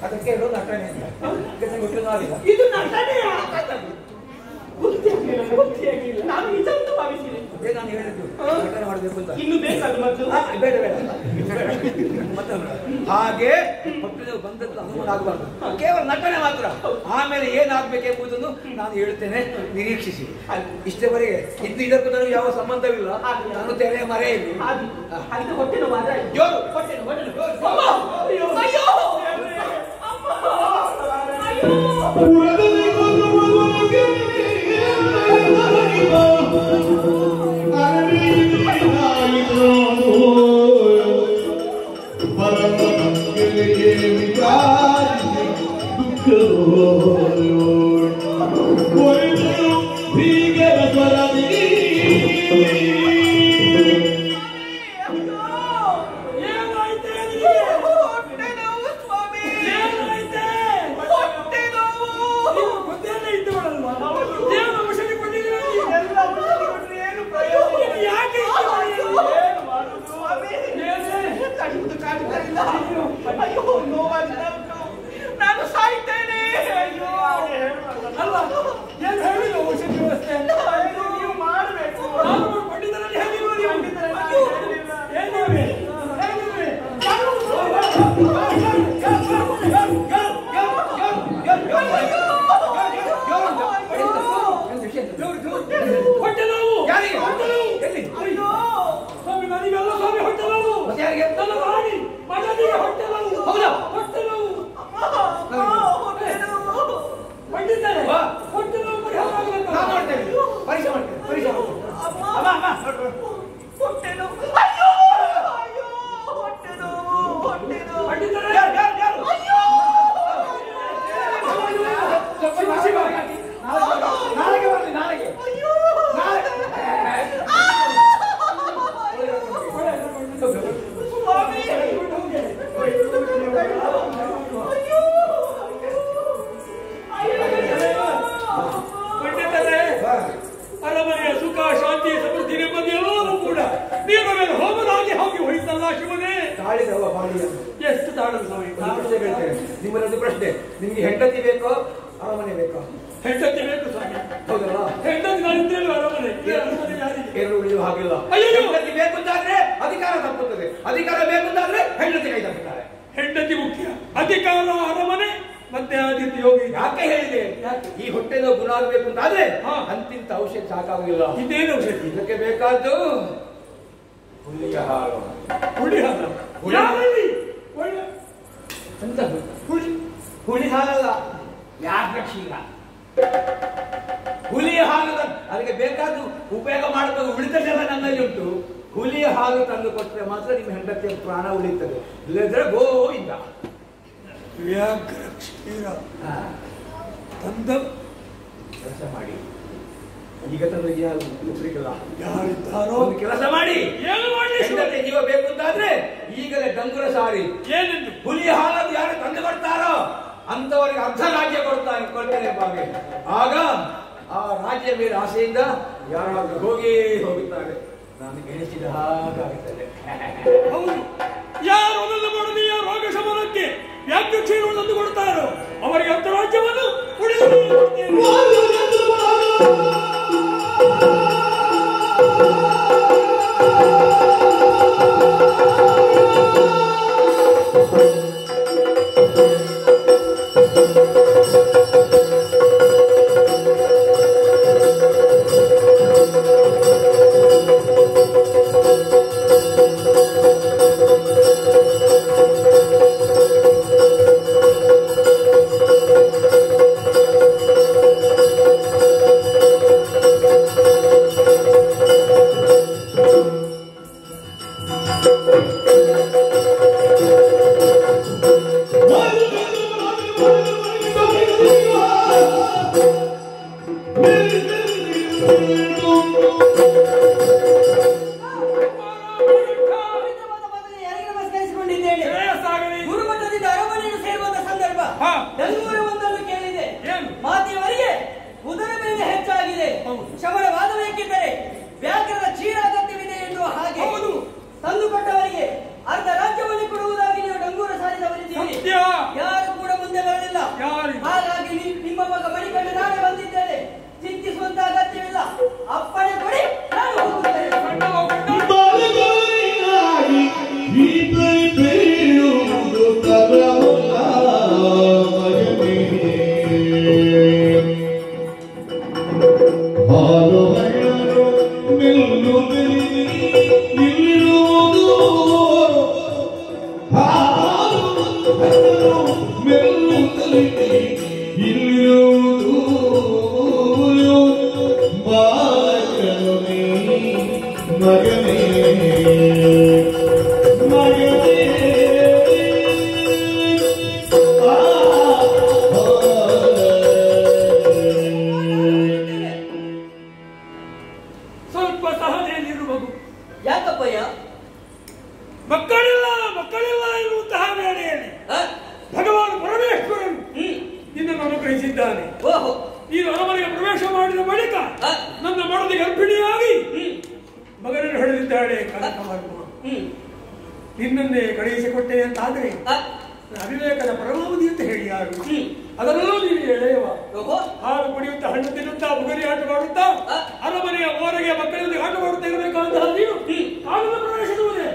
ಅದಕ್ಕೆ ನಟನೆ ಇದು ನಟನೆ. ಗೊತ್ತಿರಲಿಲ್ಲ, ನಾನು ನಿಜ ಅಂತ ಭಾವಿಸಿದೆ. ನಾನು ಹೇಳಿದ್ದು ನಟನೆ ಮಾಡಬೇಕು ಅಂತ. ಇನ್ನು ಬೇಕಾದ ಮತ್ತು ಬೇಡ ಬೇಡ ಮತ್ತೆ ಹಾಗೆ ಹೊಟ್ಟೆ ಬಂದದ್ದು ಅನುಮಾನ ಆಗಬಾರ್ದು. ಕೇವಲ ನಟನೆ ಮಾತ್ರ. ಆಮೇಲೆ ಏನಾಗಬೇಕೆಂಬುದನ್ನು ನಾನು ಹೇಳ್ತೇನೆ, ನಿರೀಕ್ಷಿಸಿ. ಇಷ್ಟವರೆಗೆ ಇದಕ್ಕೂ ನನಗೆ ಯಾವ ಸಂಬಂಧವಿಲ್ಲ. ನಾನು ತೆರೆ ಮರೆ ಇಲ್ಲಿ ಅದಕ್ಕೆ ಹೊಟ್ಟೆ ನೋವು ಆದ್ರೆ ಜೋರು ಹೊಟ್ಟೆ ನೋವು, ಹೊಟ್ಟೆ ನೋವು. ಅಯ್ಯೋ ಅಯ್ಯೋ ಎಲ್ಲ ಹೊಟ್ಟೆ ನೋವು ಪರಿಹಾರ ಆಗಬೇಕು. ನಾನು ಮಾಡ್ತೇನೆ, ಪರೀಕ್ಷೆ ಮಾಡ್ತೇನೆ, ಪರೀಕ್ಷೆ ಮಾಡ್ತೇನೆ. ಅಮ್ಮ, ಅಮ್ಮ ಅಮ್ಮ ನೋಡು. ಹೊಟ್ಟೆ ನೋವು. ಅಯ್ಯೋ ಅಯ್ಯೋ ಹೊಟ್ಟೆ ನೋವು, ಹೊಟ್ಟೆ ನೋವು. ಪಂಡಿತರೇ, ಯಾರು? ಅಯ್ಯೋ ನಾಳೆಗೆ ಬರಲಿ, ನಾಳೆಗೆ. ಅಯ್ಯೋ ಸ್ವಾಮಿ. ಪಂಡಿತರೇ, ಅರಮನೆಯ ಸುಖ ಶಾಂತಿ ಸಮೃದ್ಧಿ ನೆಮ್ಮದಿ ಎಲ್ಲವೂ ಕೂಡ ನೀನು ಮೇಲೆ ಹೋಮದಾಗಿ ಹೋಗಿ ಹೋಯ್ತಲ್ಲ ಶಿವನೇ. ತಾಳಿದವ ಬಾಳಿಯ ಎಷ್ಟು ತಾಳದ ಸಮಯ. ನಾನು ಹೇಳ್ತೇನೆ. ನಿಮ್ಮಲ್ಲೊಂದು ಪ್ರಶ್ನೆ, ನಿಮ್ಗೆ ಹೆಂಡತಿ ಬೇಕೋ ಅರಮನೆ ಬೇಕೋ? ಹೆಂಡತಿ ಬೇಕು ಸ್ವಾಮಿ. ಹೌದಲ್ಲ? ಹೆಂಡತಿ ನಾನಿದ್ದೇನೆ ಅರಮನೆ. ಈ ಅರಮನೆ ಯಾರಿಗೆ? ಎರಡು ಉಳಿಯುವ ಹಾಗಿಲ್ಲ. ಅಯ್ಯೋ! ಹೆಂಡತಿ ಬೇಕು ಅಂತಾದ್ರೆ ಅಧಿಕಾರ ತಪ್ಪುತ್ತದೆ, ಅಧಿಕಾರ ಬೇಕು ಅಂತಾದ್ರೆ ಹೆಂಡತಿ ಕೈ ತಪ್ಪುತ್ತಾರೆ. ಹೆಂಡತಿ ಮುಖ್ಯ. ಅಧಿಕಾರ ಅರಮನೆ ಮತ್ತೆ ಆದಿತ್ಯ ಯೋಗಿ. ಯಾಕೆ ಹೇಳಿದೆ? ಈ ಹೊಟ್ಟೆನೋ ಗುಣ ಆಗಬೇಕು ಅಂತಾದ್ರೆ ಅಂತಿಂತ ಔಷಧ ಸಾಕಾಗಿಲ್ಲ. ಇದೇನು ಔಷಧಿ? ಇದಕ್ಕೆ ಬೇಕಾದ್ದು ಹುಲಿಯ ಹಾಲು. ಹುಳಿ ಹಾಲು. ಹುಳಿ. ಯಾರಲ್ಲಿ? ಒಳ್ಳೆ ಎಂತ ಹುಳಿ? ಹುಳಿ ಹಾಲಲ್ಲ, ಯಾಕೆ ಕ್ಷೀರ. ಹುಲಿಯ ಹಾಲು ಅದಕ್ಕೆ ಬೇಕಾದ್ದು ಉಪಯೋಗ ಮಾಡಬೇಕು. ಉಳಿದದ್ದೆಲ್ಲ ನನ್ನಲ್ಲಿ ಉಂಟು. ಹುಲಿಯ ಹಾಲು ತಂದು ಕೊಟ್ಟರೆ ಮಾತ್ರ ನಿಮ್ಮ ಹೆಂಡತಿಯ ಪ್ರಾಣ ಉಳಿಯುತ್ತದೆ. ಇಲ್ಲದ್ರೆ ಗೋವಿಂದ. ವ್ಯಾಘ್ರ ಕ್ಷೀರ ತಂದ ಕೆಲಸ ಮಾಡಿ. ಈಗ ತಂದು ಉಪಯೋಗಿಲ್ಲ. ಯಾರಿದ್ದಾರೋ ಒಂದು ಕೆಲಸ ಮಾಡಿ. ಏನು ಮಾಡಿ? ಹೆಂಡತಿ ಜೀವ ಬೇಕು ಅಂತಾದ್ರೆ ಈಗಲೇ ಡಂಗುರ ಸಾರಿ ಏನೆಂದು? ಹುಲಿಯ ಹಾಲನ್ನು ಯಾರು ತಂದು ಕೊಡ್ತಾರೋ ಅಂತವರಿಗೆ ಅರ್ಧ ರಾಜ್ಯ ಕೊಡ್ತೇನೆ ಬಾಗೆ. ಆಗ ಆ ರಾಜ್ಯ ಮೇಲೆ ಆಸೆಯಿಂದ ಯಾರಾದ್ರೂ ಹೋಗುತ್ತಾರೆ. ನಾನು ಎಣಿಸಿದ ಹಾಗಾಗುತ್ತದೆ. ಹೌದು, ಯಾರು ಅದೆಲ್ಲ ಮಾಡಲಿ ರೋಗ ಶಮನಕ್ಕೆ ವ್ಯಾಘ್ರ ಕ್ಷೀರವನ್ನು ತಂದು ಕೊಡ್ತಾರೋ ಅವರಿಗೆ ಅರ್ಧ ರಾಜ್ಯವನ್ನು ಸ್ವಲ್ಪ ಸಹನೆಯಲ್ಲಿರುವುದು. ಯಾಕಪ್ಪಯ್ಯ? ಮಕ್ಕಳಿಲ್ಲ ಎನ್ನುವಂತಹ ವೇಳೆಯಲ್ಲಿ ಭಗವಾನ್ ಪರಮೇಶ್ವರನು ನಿನ್ನನ್ನು ಅನುಗ್ರಹಿಸಿದ್ದಾನೆ. ನೀನು ಅರಮನೆಗೆ ಪ್ರವೇಶ ಮಾಡಿದ ಬಳಿಕ ನನ್ನ ಮಡದಿ ಗರ್ಭಿಣಿಯಾಗಿ ಮಗನನ್ನು ಹೊಡೆದಿದ್ದಾಳೆ ಕನಕವರ್ಮ. ನಿನ್ನನ್ನೇ ಕಳುಹಿಸಿಕೊಟ್ಟೆ ಅಂತಾದ್ರೆ ಅವಿವೇಕದ ಪರಮಾವಧಿ ಅಂತ ಹೇಳಿ ಯಾರು? ಅದರಲ್ಲೂ ನೀನು ಎಳೆಯವ. ಹಾಲು ಕುಡಿಯುತ್ತಾ, ಹಣ್ಣು ತಿನ್ನುತ್ತಾ, ಬುಗರಿ ಆಟ ಮಾಡುತ್ತಾ, ಅರಮನೆಯ ಹೊರಗೆ ಮಕ್ಕಳೊಂದಿಗೆ ಆಟ ಮಾಡುತ್ತಾ ಇರಬೇಕಾದಂತಹ ನೀನು ಕಾಲದ ಪ್ರವೇಶಿಸುವುದೇ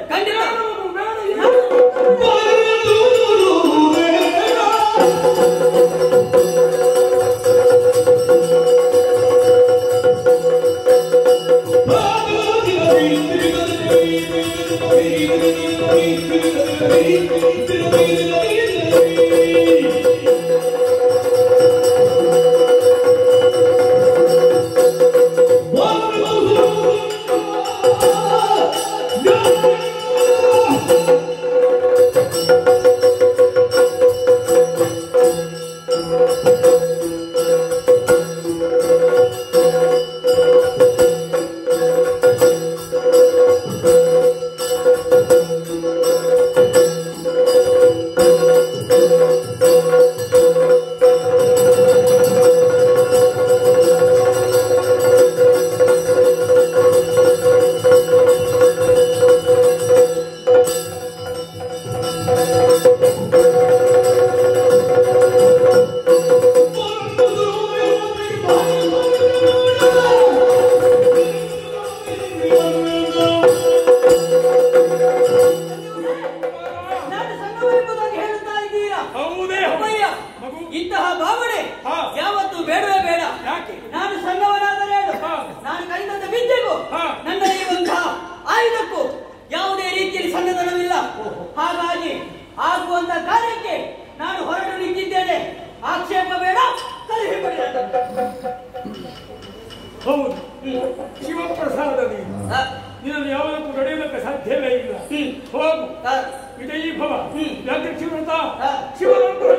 ಹೌದು, ಶಿವಪ್ರಸಾದ ನೀನು. ನಿನ್ನನ್ನು ಯಾವುದಕ್ಕೂ ನಡೆಯುವುದಕ್ಕೆ ಸಾಧ್ಯವೇ ಇಲ್ಲ. ಹೋಗು, ವಿಜಯೀ ಭವ. ಯಾಕೆ ಶಿವವ್ರತ ಶಿವನನ್ನು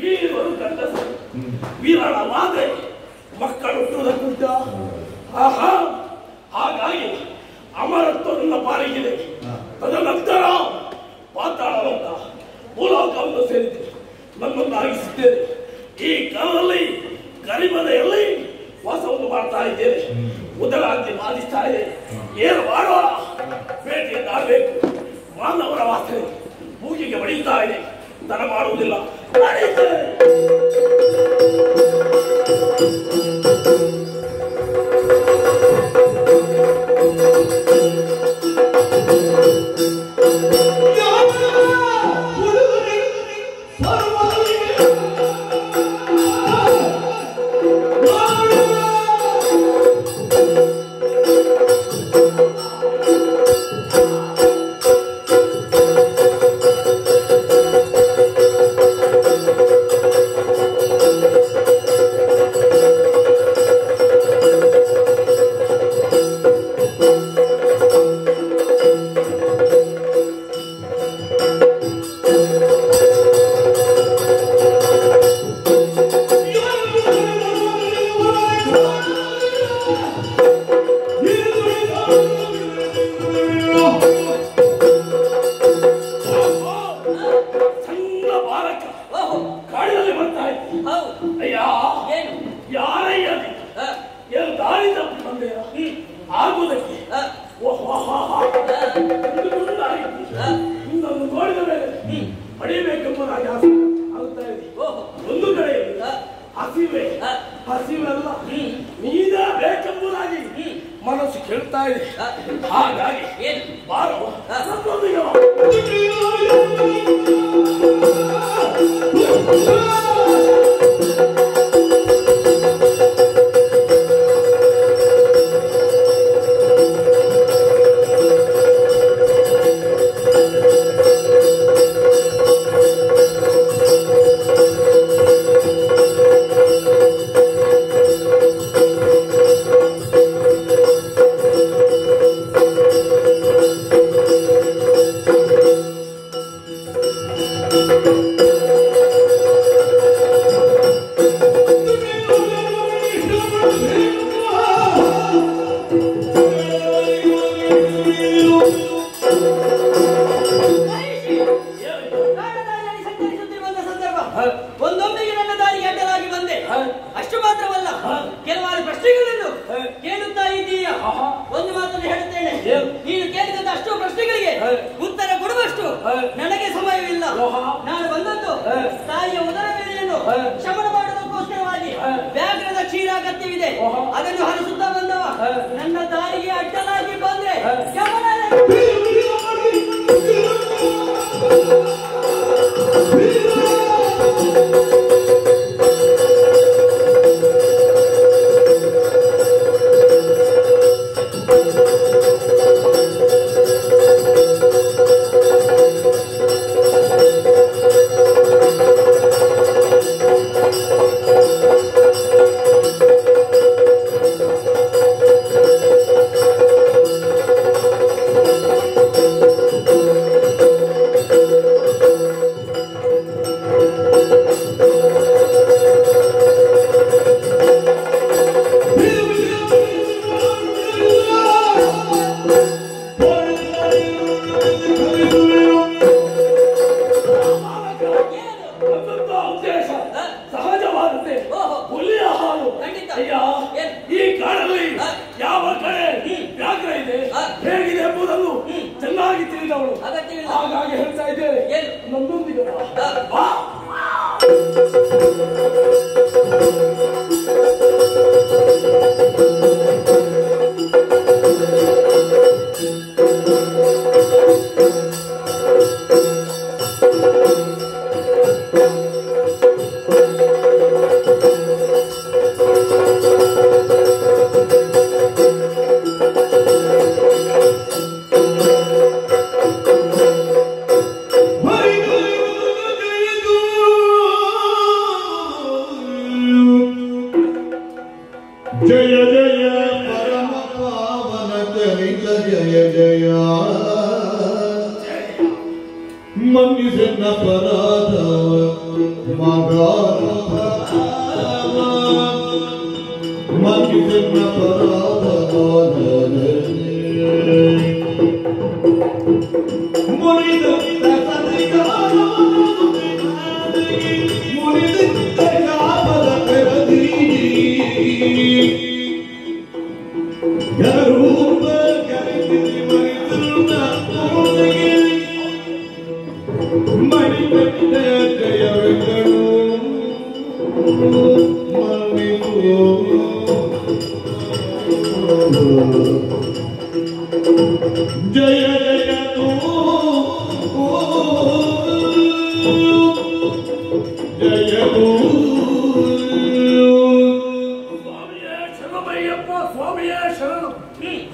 ವೀರರು ಗಂಡಸರು ವೀರನ ಮಾತೆ ಮಕ್ಕಳು ಹುಟ್ಟುವುದಕ್ಕುಂಟ. ಆಹಾ, ಹಾಗಾಗಿ ಅಮರತ್ವ ನನ್ನ ಪಾಲಿಗಿದೆ. ತದನಂತರ ಪಾತಾಳವಂತ ಭೂಲೋಕವನ್ನು ಸೇರಿದೆ ನನ್ನನ್ನಾಗಿಸಿದ್ದೇನೆ. ಈ ಕಾಲದಲ್ಲಿ ಗರಿಮನೆಯಲ್ಲಿ ವಾಸವನ್ನು ಮಾಡ್ತಾ ಇದ್ದೇನೆ. ಉದರಾಂತಿ ಬಾಧಿಸ್ತಾ ಇದೆ. ಏನು ಮಾಡೋಣ? ಭೇಟಿಯನ್ನಾಗಬೇಕು. ಮಾನವರ ವಾಸನೆ ಮೂಗಿಗೆ ಬಡಿಯುತ್ತಾ ಇದೆ. ತಡ ಮಾಡುವುದಿಲ್ಲ. ಮನಸ್ಸು ಕೇಳ್ತಾ ಇದೆ. ಹಾಗಾಗಿ ಬಾರೋ ಒಂದೊಮ್ಮೆಗೆ ನನ್ನ ದಾರಿಗೆ ಅಡ್ಡಲಾಗಿ ಬಂದೆ. ಅಷ್ಟು ಮಾತ್ರವಲ್ಲ, ಕೆಲವಾರು ಪ್ರಶ್ನೆಗಳನ್ನು ಕೇಳುತ್ತಾ ಇದ್ದೀಯಾ? ಒಂದು ಮಾತನ್ನು ಹೇಳುತ್ತೇನೆ, ನೀನು ಕೇಳಿದಂತ ಅಷ್ಟು ಪ್ರಶ್ನೆಗಳಿಗೆ ಉತ್ತರ ಕೊಡುವಷ್ಟು ನನಗೆ ಸಮಯವಿಲ್ಲ. ನಾನು ಬಂದದ್ದು ತಾಯಿಯ ಉದರ ಬೇನೆಯನ್ನು ಶಮನ ಮಾಡುವುದಕ್ಕೋಸ್ಕರವಾಗಿ. ವ್ಯಾಘ್ರದ ಕ್ಷೀರ ಅಗತ್ಯವಿದೆ, ಅದನ್ನು ಹರಿಸುತ್ತಾ ಬಂದವ ನನ್ನ ದಾರಿಗೆ ಅಡ್ಡಲಾಗಿ ಬಂದ್ರೆ ಈ ಕಾಡಲ್ಲಿ ಯಾವ ಕಡೆ ವ್ಯಾಘ್ರ ಇದೆ ಹೇಗಿದೆ ಎಂಬುದನ್ನು ಚೆನ್ನಾಗಿ ತಿಳಿದವಳು. ಹಾಗಾಗಿ ಹೇಳ್ತಾ ಇದ್ದೇವೆ, ನನ್ನೊಂದಿಗೆ ಬಾ. Hare Hare ಜಯ ಜಯ ತೋ ಜಯ ತೋ ಸ್ವಾಮಿಯೇ ಶರಣಮಯ್ಯಪ್ಪ, ಸ್ವಾಮಿಯೇ ಶರಣು.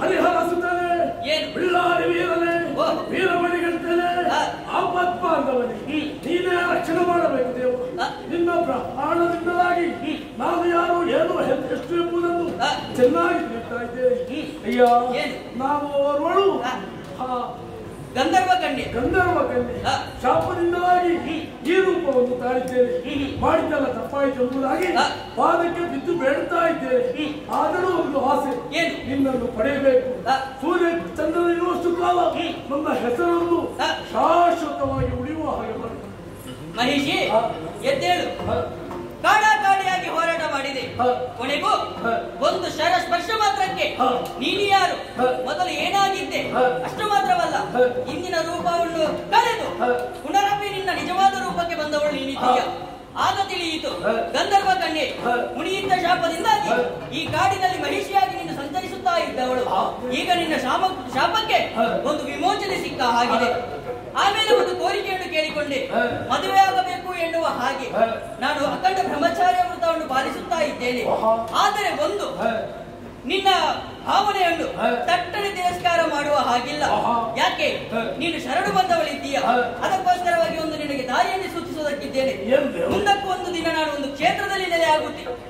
ಹರಿಹರ ಸುತ್ತನೆ, ಏನು? ಬಿಳ್ಳಾರಿ ವೀರನೆ, ಓ. ವೀರಮಣಿಗಂಟನೆ, ಆ. ಆಪತ್ ಬಾಂಧವನೇ, ನೀನೇ ರಕ್ಷಣೆ ಮಾಡಬೇಕು ದೇವ. ಆ. ನಿನ್ನ ಪ್ರಾಣದಿಂದಲಾಗಿ ನಾನು ಯಾರು ಏನು ಎಷ್ಟು ಎಂಬುದನ್ನು ಆ. ಚೆನ್ನಾಗಿ ತಿಳಿತಾ ಇದ್ದೇನೆ. ಅಯ್ಯ, ಏನು? ನಾನು ಓರ್ವಳು ಆ. ಗಂಧರ್ವ ಕನ್ಯೆ. ಗಂಧರ್ವ ಕನ್ಯೆ ಆ. ಶಾಪದಿಂದಲಾಗಿ ಈ ರೂಪವನ್ನು ತಾಳಿದ್ದೇನೆ. ಮಾಡಿದ್ದಲ್ಲ ತಪ್ಪಾಯಿತು ಎಂಬುದಾಗಿ ಆ. ಪಾದಕ್ಕೆ ಬಿದ್ದು ಬೇಡ್ತಾ ಇದ್ದೇನೆ. ಆದರೂ ಒಂದು ಆಸೆ, ಏನು? ನಿನ್ನನ್ನು ಪಡೆಯಬೇಕು. ಆ. ಸೂರ್ಯ ಚಂದ್ರನ ಇರುವಷ್ಟು ಕಾಲ ನನ್ನ ಹೆಸರನ್ನು ಆ. ಶಾಶ್ವತವಾಗಿ ಉಳಿಯುವ ಹಾಗೆ ಮಾಡಿ. ಮಹಿಷಿ, ಆ. ಎದ್ದೇಳು. ಆ. ಕಾಡಾಕಾಡಿಯಾಗಿ ಹೋರಾಟ ಮಾಡಿದೆ. ಹ. ಕೊನೆಗೂ ಹ. ಒಂದು ಶರ ಸ್ಪರ್ಶ ಮಾತ್ರಕ್ಕೆ ಹ. ನೀನು ಯಾರು, ಹ. ಮೊದಲು ಏನಾಗಿದ್ದೆ, ಹ. ಅಷ್ಟು ಮಾತ್ರವಲ್ಲ, ಹ. ಇಂದಿನ ರೂಪವನ್ನು ಕಳೆದು ಹ. ಪುನರಪಿ ನಿನ್ನ ನಿಜವಾದ ರೂಪಕ್ಕೆ ಬಂದವಳು ನೀನಿದ್ದೀಯ. ಆಗ ತಿಳಿಯಿತು, ಹ. ಗಂಧರ್ವ ಕನ್ಯೆ ಹ. ಮುನಿಯಿದ್ದ ಶಾಪದಿಂದಾಗಿ ಹ. ಈ ಕಾಡಿನಲ್ಲಿ ಮಹಿಷಿಯಾಗಿ ನೀನು ಸಂಚರಿಸುತ್ತಾ ಇದ್ದವಳು ಹ. ಈಗ ನಿನ್ನ ಶಾಪಕ್ಕೆ ಹ. ಒಂದು ವಿಮೋಚನೆ ಸಿಕ್ಕ ಹಾಗಿದೆ. ಆಮೇಲೆ ಒಂದು ಕೋರಿಕೆಯನ್ನು ಕೇಳಿಕೊಂಡೆ, ಹ. ಮದುವೆ ಆಗಬೇಕು ಎನ್ನುವ ಹಾಗೆ. ಹ. ನಾನು ಅಖಂಡ ಬ್ರಹ್ಮಚಾರ್ಯ ವೃತವನ್ನು ಪಾಲಿಸುತ್ತಾ ಇದ್ದೇನೆ. ಆಹಾ. ಆದರೆ ಒಂದು ಹ. ನಿನ್ನ ಭಾವನೆಯನ್ನು ಹ. ತಟ್ಟನೆ ತಿರಸ್ಕಾರ ಮಾಡುವ ಹಾಗಿಲ್ಲ. ಆಹಾ. ಯಾಕೆ? ಹ. ನೀನು ಶರಣು ಬಂದವಳಿದ್ದೀಯ. ಹ. ಅದಕ್ಕೋಸ್ಕರವಾಗಿ ಒಂದು ನಿನಗೆ ದಾರಿಯನ್ನು ಸೂಚಿಸುವುದಕ್ಕಿದ್ದೇನೆ. ಏನು ದೇವ? ಮುಂದಕ್ಕೂ ಒಂದು ದಿನ ನಾನು ಒಂದು ಕ್ಷೇತ್ರದಲ್ಲಿ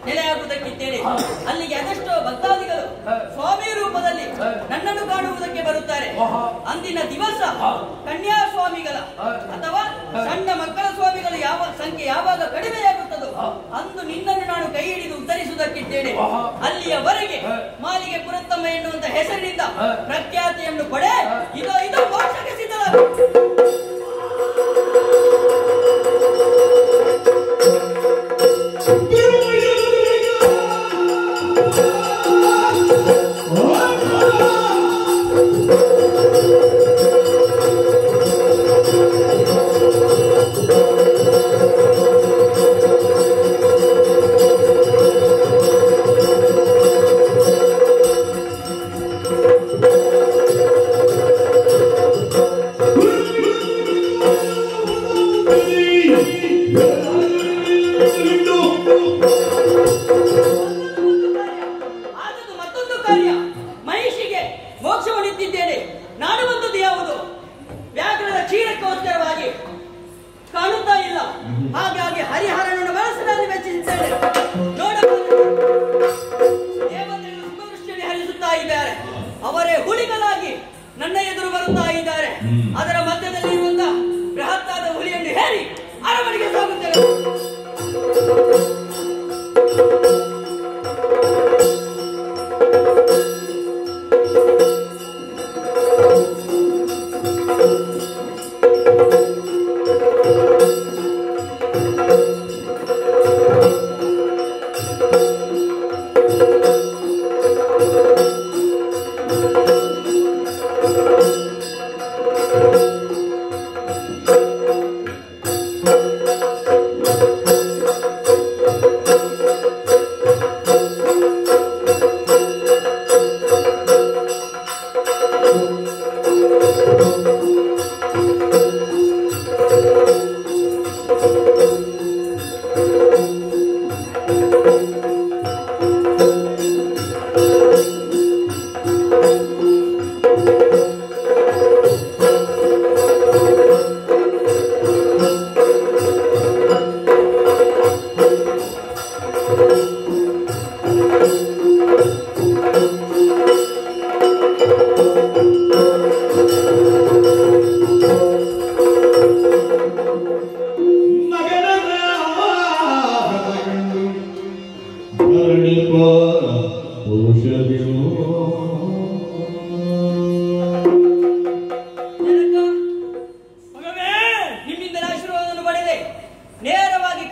ನೆಲೆಯಾಗುವುದಕ್ಕಿದ್ದೇನೆ. ಹ. ಅಲ್ಲಿಗೆ ಅದೆಷ್ಟೋ ಭಕ್ತಾದಿಗಳು ಹ. ಸ್ವಾಮಿ ರೂಪದಲ್ಲಿ ಹ. ನನ್ನನ್ನು ಕಾಣುವುದಕ್ಕೆ ಬರುತ್ತಾರೆ. ಆಹಾ. ಅಂದಿನ ದಿವಸ ಹ. ಕನ್ಯಾ ಸ್ವಾಮಿಗಳ ಹ. ಅಥವಾ ಹ. ಸಣ್ಣ ಮಕ್ಕಳ ಸ್ವಾಮಿಗಳು ಯಾವ ಸಂಖ್ಯೆ ಯಾವಾಗ ಕಡಿಮೆಯಾಗುತ್ತದೋ ಹ. ಅಂದು ನಿನ್ನನ್ನು ನಾನು ಕೈ ಹಿಡಿದು ಉತ್ತರಿಸುವುದಕ್ಕಿದ್ದೇನೆ. ಆಹಾ. ಅಲ್ಲಿಯವರೆಗೆ ಹ. ಮಾಲಿಗೆ ಪುರತ್ತಮ್ಮ ಎನ್ನುವಂತ ಹೆಸರಿನಿಂದ ಹ. ಪ್ರಖ್ಯಾತಿಯನ್ನು ಪಡೆ. ಹ. ಇದು ಮೋಕ್ಷಕ್ಕೆ ಸಿದ್ಧವಾಗು. Hey!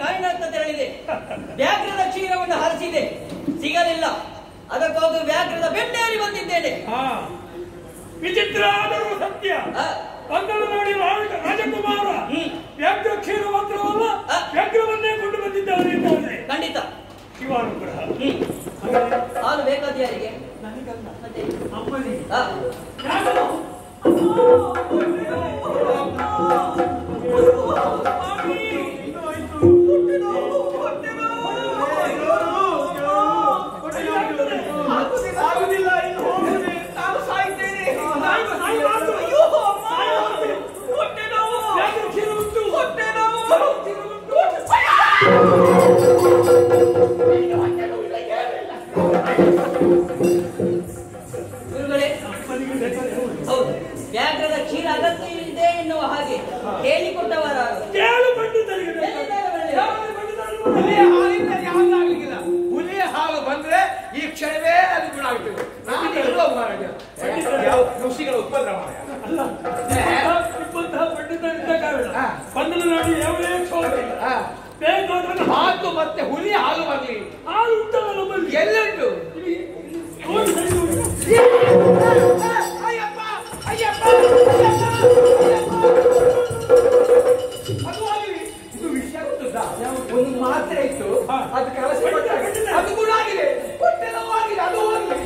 ಕಾಯಿನತ್ತ ತೆರಳಿದೆ. ವ್ಯಾಘ್ರದ ಕ್ಷೀರವನ್ನು ಹರಿಸಿದೆ, ಸಿಗಲಿಲ್ಲ. ಅದಕ್ಕೋಗಿ ವ್ಯಾಘ್ರದ ಬೆಣ್ಣೇರಿ ಬಂದಿದ್ದೇನೆ. ವಿಚಿತ್ರ ಆದರೂ ಸತ್ಯ. ಪಂಗಡ ನೋಡಿ ರಾಜಕುಮಾರ ವ್ಯಾಘ್ರ ಕ್ಷೀರ ಮಾತ್ರವಲ್ಲ, ವ್ಯಾಘ್ರವನ್ನೇ ಕೊಂಡು ಬಂದಿದ್ದಾರೆ ಎಂದಾದರೆ ಖಂಡಿತ ಶಿವಾನುಗ್ರಹ. ಹಾಲು ಬೇಕಾದ ಯಾರಿಗೆ? ಹೌದು, ವ್ಯಾಘ್ರದ ಕ್ಷೀರ ಅಗತ್ಯ ಇದೆ ಎನ್ನುವ ಹಾಗೆ ಹೇಳಿಕೊಟ್ಟವರ ಹುಲಿಯ ಹಾಲು ಬಂದ್ರೆ ಈ ಕ್ಷಣವೇ ಅದು ಗುಣ ಆಗ್ತದೆ. ಋಷಿಗಳ ಉಪದ್ರ ಹಾಲು ಮತ್ತೆ ಹುಲಿ ಹಾಲು ಬರ್ಲಿ. ಹಾಲು ಉಂಟಲ್ಲ ನಮ್ಮಲ್ಲಿ, ಎಲ್ಲುಂಟು? ಇದು ವಿಷಯ ಗೊತ್ತುಂಟಾ? ಒಂದು ಮಾತ್ರೆ ಇತ್ತು, ಅದು ಕೆಲಸ ಅದು ಗುಣ ಆಗಿದೆ, ಹೊಟ್ಟೆ ನೋವಾಗಿದೆ, ಅದು ಹೋಗಿದೆ.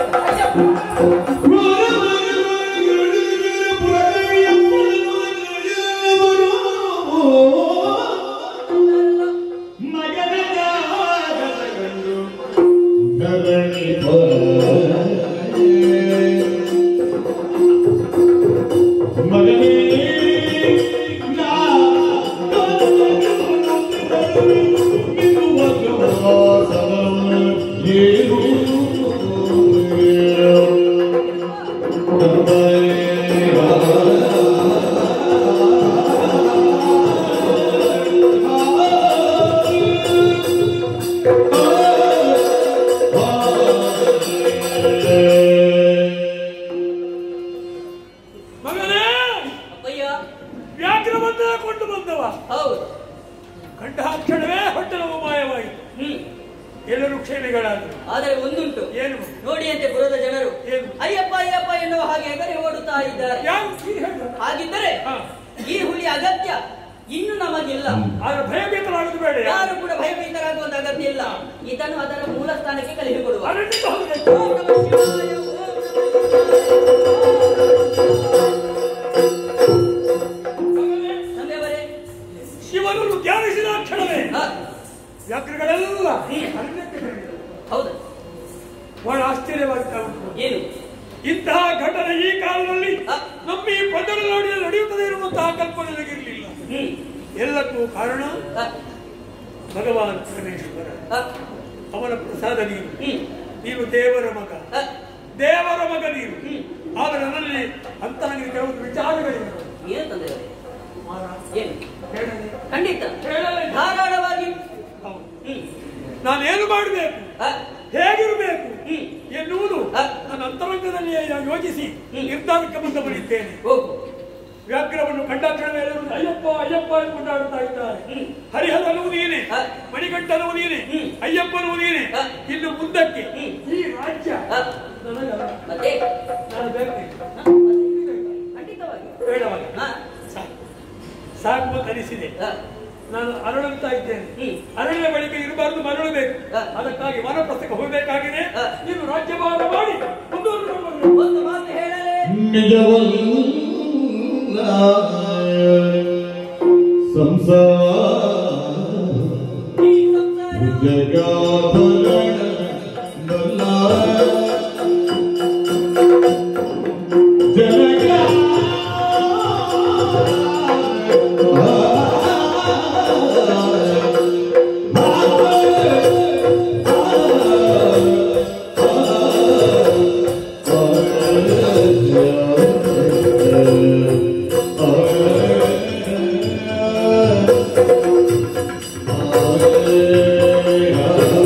ಆದರೆ ಒಂದುಂಟು, ನೋಡಿಯಂತೆ ಪುರದ ಜನರು ಅಯ್ಯಪ್ಪ ಅಯ್ಯಪ್ಪ ಎನ್ನುವ ಹಾಗೆ ಎಗರಿ ಓಡುತ್ತಾ ಇದ್ದಾರೆ. ಹಾಗಿದ್ದರೆ ಈ ಹುಲಿ ಅಗತ್ಯ ಇನ್ನು ನಮಗಿಲ್ಲ. ಭಯಭೀತರಾಗುವುದು ಬೇಡ, ಯಾರು ಕೂಡ ಭಯಭೀತರಾಗುವಂತ ಅಗತ್ಯ ಇಲ್ಲ. ಇದನ್ನು ಅದರ ಮೂಲ ಸ್ಥಾನಕ್ಕೆ ಕಲಿಸಿಕೊಡುವ. ಶಿವನನ್ನು ಧ್ಯಾನಿಸಿದ ಕ್ಷಣವೇ ವ್ಯಾಘ್ರಗಳೆಲ್ಲ ಹೌದು, ಬಹಳ ಆಶ್ಚರ್ಯವಾಗ್ತಾ ಉಂಟು. ಏನು ಇಂತಹ ಘಟನೆ ಈ ಕಾಲದಲ್ಲಿ ನಮ್ಮ ಈ ಪಂದರನಾಡಿನಲ್ಲಿ ನಡೆಯುತ್ತದೆ ಇರುವಂತಹ ಕಲ್ಪನೆ ನನಗಿರಲಿಲ್ಲ. ಎಲ್ಲಕ್ಕೂ ಕಾರಣ ಭಗವಾನ್ ಪರಮೇಶ್ವರ, ಅವನ ಪ್ರಸಾದ ನೀನು. ನೀನು ದೇವರ ಮಗ, ದೇವರ ಮಗ ನೀನು. ಆದರೆ ನನ್ನಲ್ಲಿ ಅಂತ ನನಗೆ ಕೆಲವೊಂದು ವಿಚಾರಗಳಿವೆ. ಏನು ತಂದೆ? ಏನು ಖಂಡಿತ ಧಾರಾಳವಾಗಿ ನಾನೇನು ಮಾಡಬೇಕು, ಹೇಗಿರಬೇಕು ಎನ್ನುವುದು ನನ್ನ ಅಂತರಂಗದಲ್ಲಿ ಯೋಚಿಸಿ ನಿರ್ಧಾರಕ್ಕೆ ಬಂದು ಬರುತ್ತೇನೆ. ವ್ಯಾಘ್ರವನ್ನು ಕಂಡಾಕ್ಷಣವೇ ಅಯ್ಯಪ್ಪ ಅಯ್ಯಪ್ಪ ಎಂದು ಕೊಂಡಾಡುತ್ತಾ ಇದ್ದಾರೆ. ಹರಿಹರನೂ ನೀನೆ, ಮಣಿಕಂಠನೂ ನೀನೆ, ಅಯ್ಯಪ್ಪನೂ ನೀನೆ. ಇನ್ನು ಮುಂದಕ್ಕೆ ಈ ರಾಜ್ಯ ನಾನು ಬೇಡವಾಗಿ ಸಾಕು ಅಂತ ಅನಿಸಿದೆ. ನಾನು ಅರಳುತ್ತಾ ಇದ್ದೇನೆ. ಅರಳಿನ ಬಳಿಕ ಇರಬಾರದು, ಮರಳಬೇಕು. ಅದಕ್ಕಾಗಿ ವನಪ್ರಸ್ಥಕ್ಕೆ ಹೋಗಬೇಕಾಗಿದೆ. ನೀನು ರಾಜ್ಯಭಾರ ಮಾಡಿ ಒಂದು ಮಾತು ಹೇಳಲೇ Oh